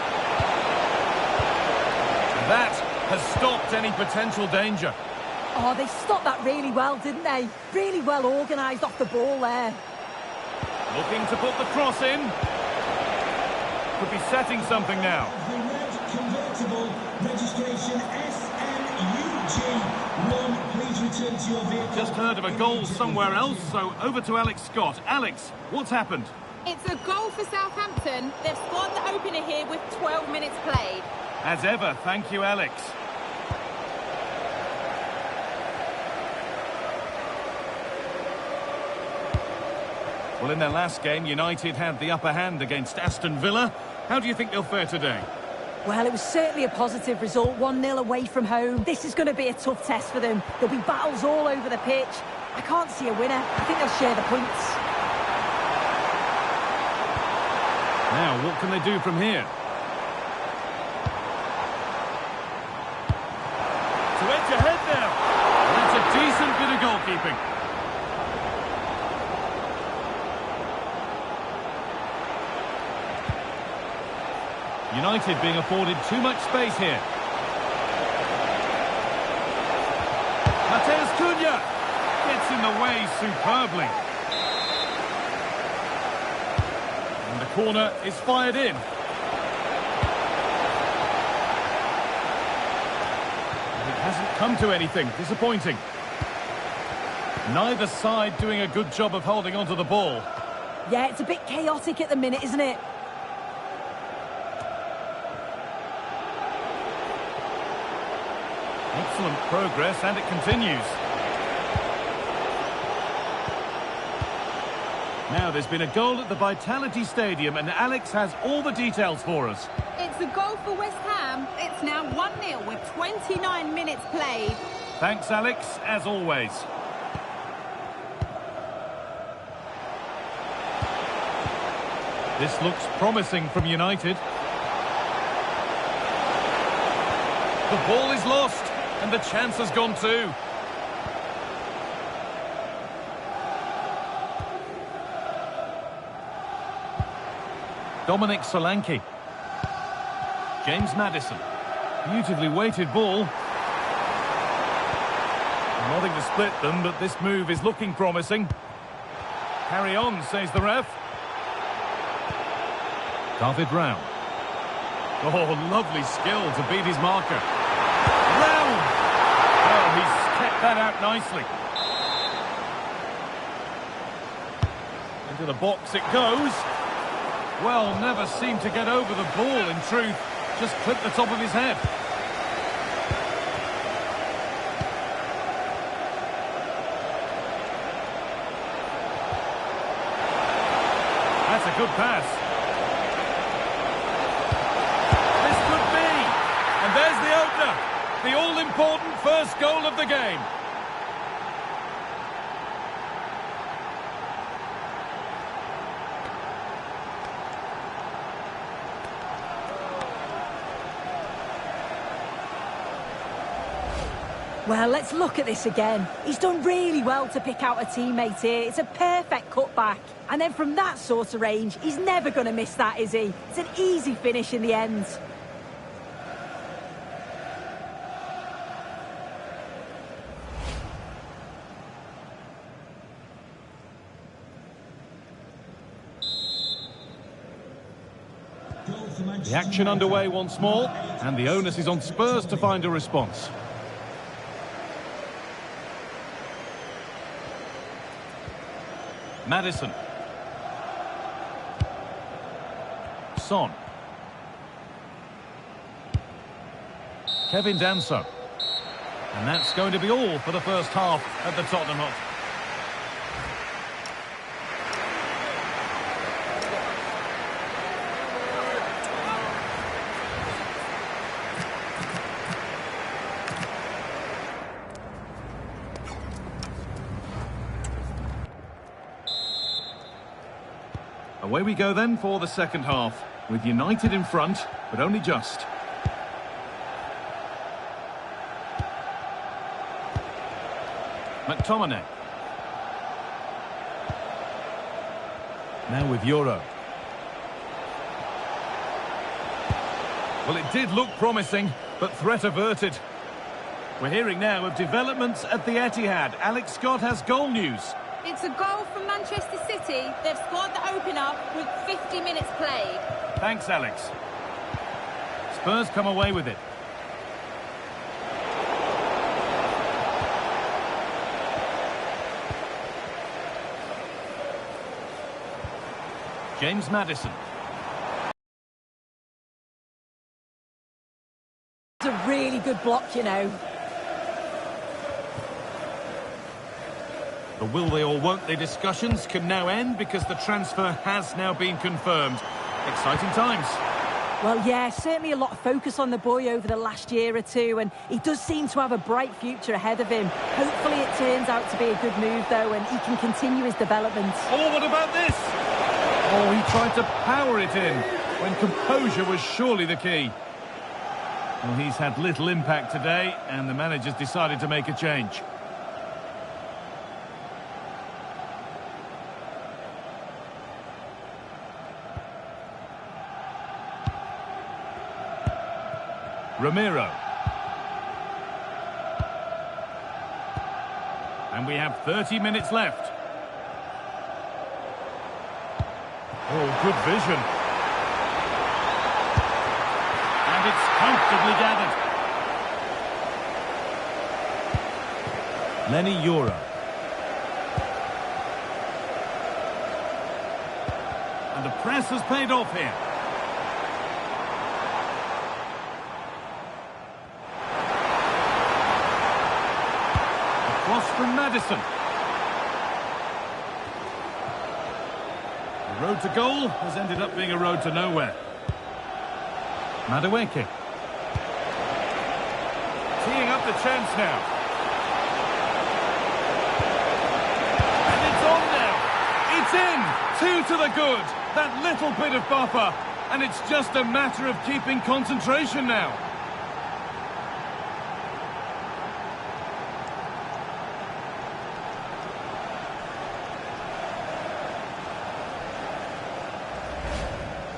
That has stopped any potential danger. Oh, they stopped that really well, didn't they? Really well organised off the ball there. Looking to put the cross in. Could be setting something now. The red convertible registration SNUG1. Please return to your vehicle. Just heard of a goal somewhere else, so over to Alex Scott. Alex, what's happened? It's a goal for Southampton. They've scored the opener here with 12 minutes played. As ever, thank you, Alex. Well, in their last game, United had the upper hand against Aston Villa. How do you think they'll fare today? Well, it was certainly a positive result, 1-0 away from home. This is going to be a tough test for them. There'll be battles all over the pitch. I can't see a winner. I think they'll share the points. Now, what can they do from here? To edge ahead now. That's a decent bit of goalkeeping. United being afforded too much space here. Mateus Cunha gets in the way superbly. And the corner is fired in. It hasn't come to anything. Disappointing. Neither side doing a good job of holding onto the ball. Yeah, it's a bit chaotic at the minute, isn't it? Excellent progress, and it continues. Now, there's been a goal at the Vitality Stadium, and Alex has all the details for us. It's a goal for West Ham. It's now 1-0 with 29 minutes played. Thanks, Alex, as always. This looks promising from United. The ball is lost, and the chance has gone too. Dominic Solanke. James Maddison. Beautifully weighted ball. Nothing to split them, but this move is looking promising. Carry on, says the ref. David Brown. Oh, lovely skill to beat his marker. Brown! Oh, he's kept that out nicely. Into the box it goes. Well, never seemed to get over the ball, in truth. Just clipped the top of his head. That's a good pass. This could be. And there's the opener. The all-important first goal of the game. Well, let's look at this again. He's done really well to pick out a teammate here. It's a perfect cutback. And then from that sort of range, he's never going to miss that, is he? It's an easy finish in the end. The action underway once more, and the onus is on Spurs to find a response. Maddison. Son. Kevin Danso. And that's going to be all for the first half at the Tottenham Hotspur. Away we go then for the second half, with United in front, but only just. McTominay. Now with Euro. Well, it did look promising, but threat averted. We're hearing now of developments at the Etihad. Alex Scott has goal news. It's a goal from Manchester City. They've scored the opener with 50 minutes played. Thanks, Alex. Spurs come away with it. James Maddison. It's a really good block, you know. The will they or won't they discussions can now end because the transfer has now been confirmed. Exciting times. Well, yeah, certainly a lot of focus on the boy over the last year or two, and he does seem to have a bright future ahead of him. Hopefully it turns out to be a good move, though, and he can continue his development. Oh, what about this? Oh, he tried to power it in when composure was surely the key. Well, he's had little impact today, and the manager's decided to make a change. Romero. And we have 30 minutes left. Oh, good vision. And it's comfortably gathered. Lenny Euro. And the press has paid off here. Cross from Maddison. The road to goal has ended up being a road to nowhere. Madueke. Teeing up the chance now. And it's on now. It's in. 2 to the good. That little bit of buffer. And it's just a matter of keeping concentration now.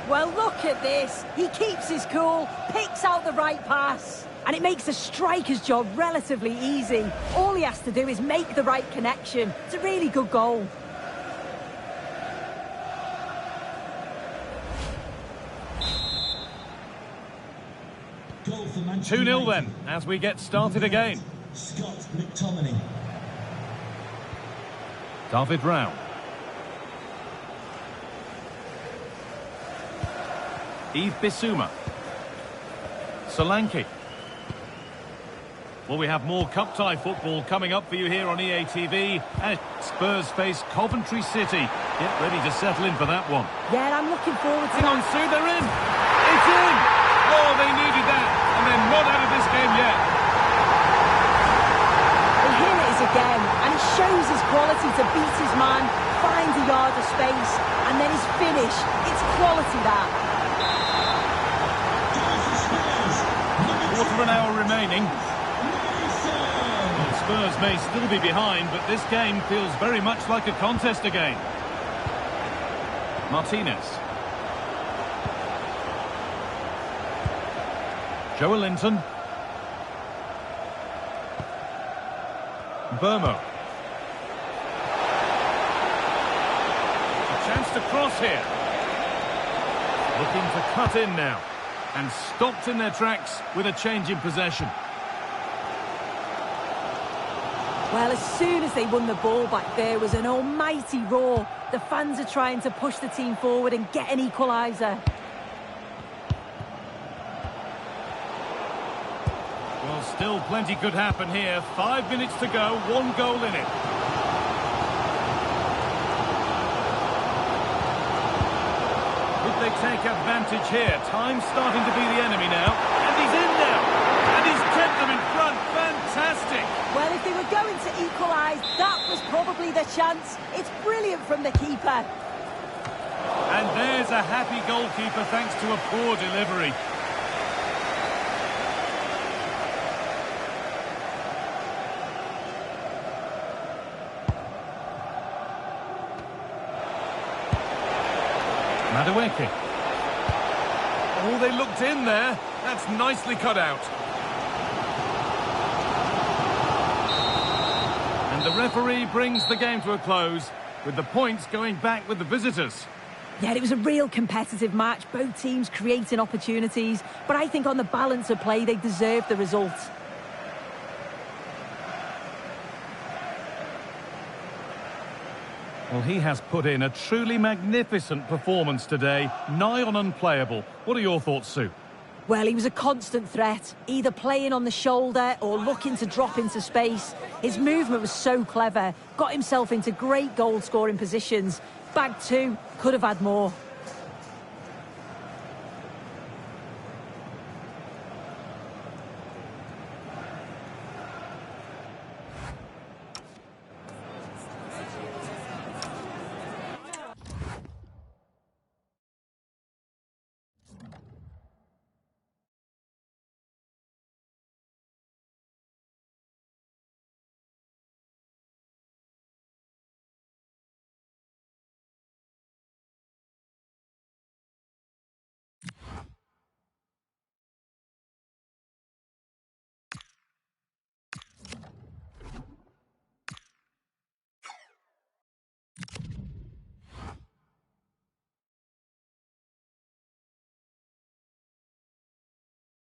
Well, look at this. He keeps his cool, picks out the right pass, and it makes the striker's job relatively easy. All he has to do is make the right connection. It's a really good goal. Goal for Manchester 2-0 United. then, as we get started again. Scott McTominay. David Rao. Yves Bissouma. Solanke. Well, we have more cup-tie football coming up for you here on EA TV as Spurs face Coventry City. Get ready to settle in for that one. Yeah, I'm looking forward to Hang on, that. Sue, they're in! It's in! Oh, they needed that, and they're not out of this game yet. Well, here it is again, and he shows his quality to beat his man, find a yard of space, and then his finish. It's quality, that. Quarter of an hour remaining. Well, Spurs may still be behind, but this game feels very much like a contest again. Martinez. Joe Linton. Burmo. A chance to cross here. Looking to cut in now. And stopped in their tracks with a change in possession. Well, as soon as they won the ball back, there was an almighty roar. The fans are trying to push the team forward and get an equaliser. Well, still plenty could happen here. 5 minutes to go, 1 goal in it. Could they take advantage here? Time's starting to be the enemy now. And he's in now. And he's kept them in front. Fantastic. Well, if they were going to equalise, that was probably the chance. It's brilliant from the keeper. And there's a happy goalkeeper thanks to a poor delivery. Madueke. Oh, they looked in there. That's nicely cut out. And the referee brings the game to a close, with the points going back with the visitors. Yeah, it was a real competitive match. Both teams creating opportunities. But I think on the balance of play, they deserved the result. Well, he has put in a truly magnificent performance today, nigh on unplayable. What are your thoughts, Sue? Well, he was a constant threat, either playing on the shoulder or looking to drop into space. His movement was so clever, got himself into great goal-scoring positions. Bag 2, could have had more.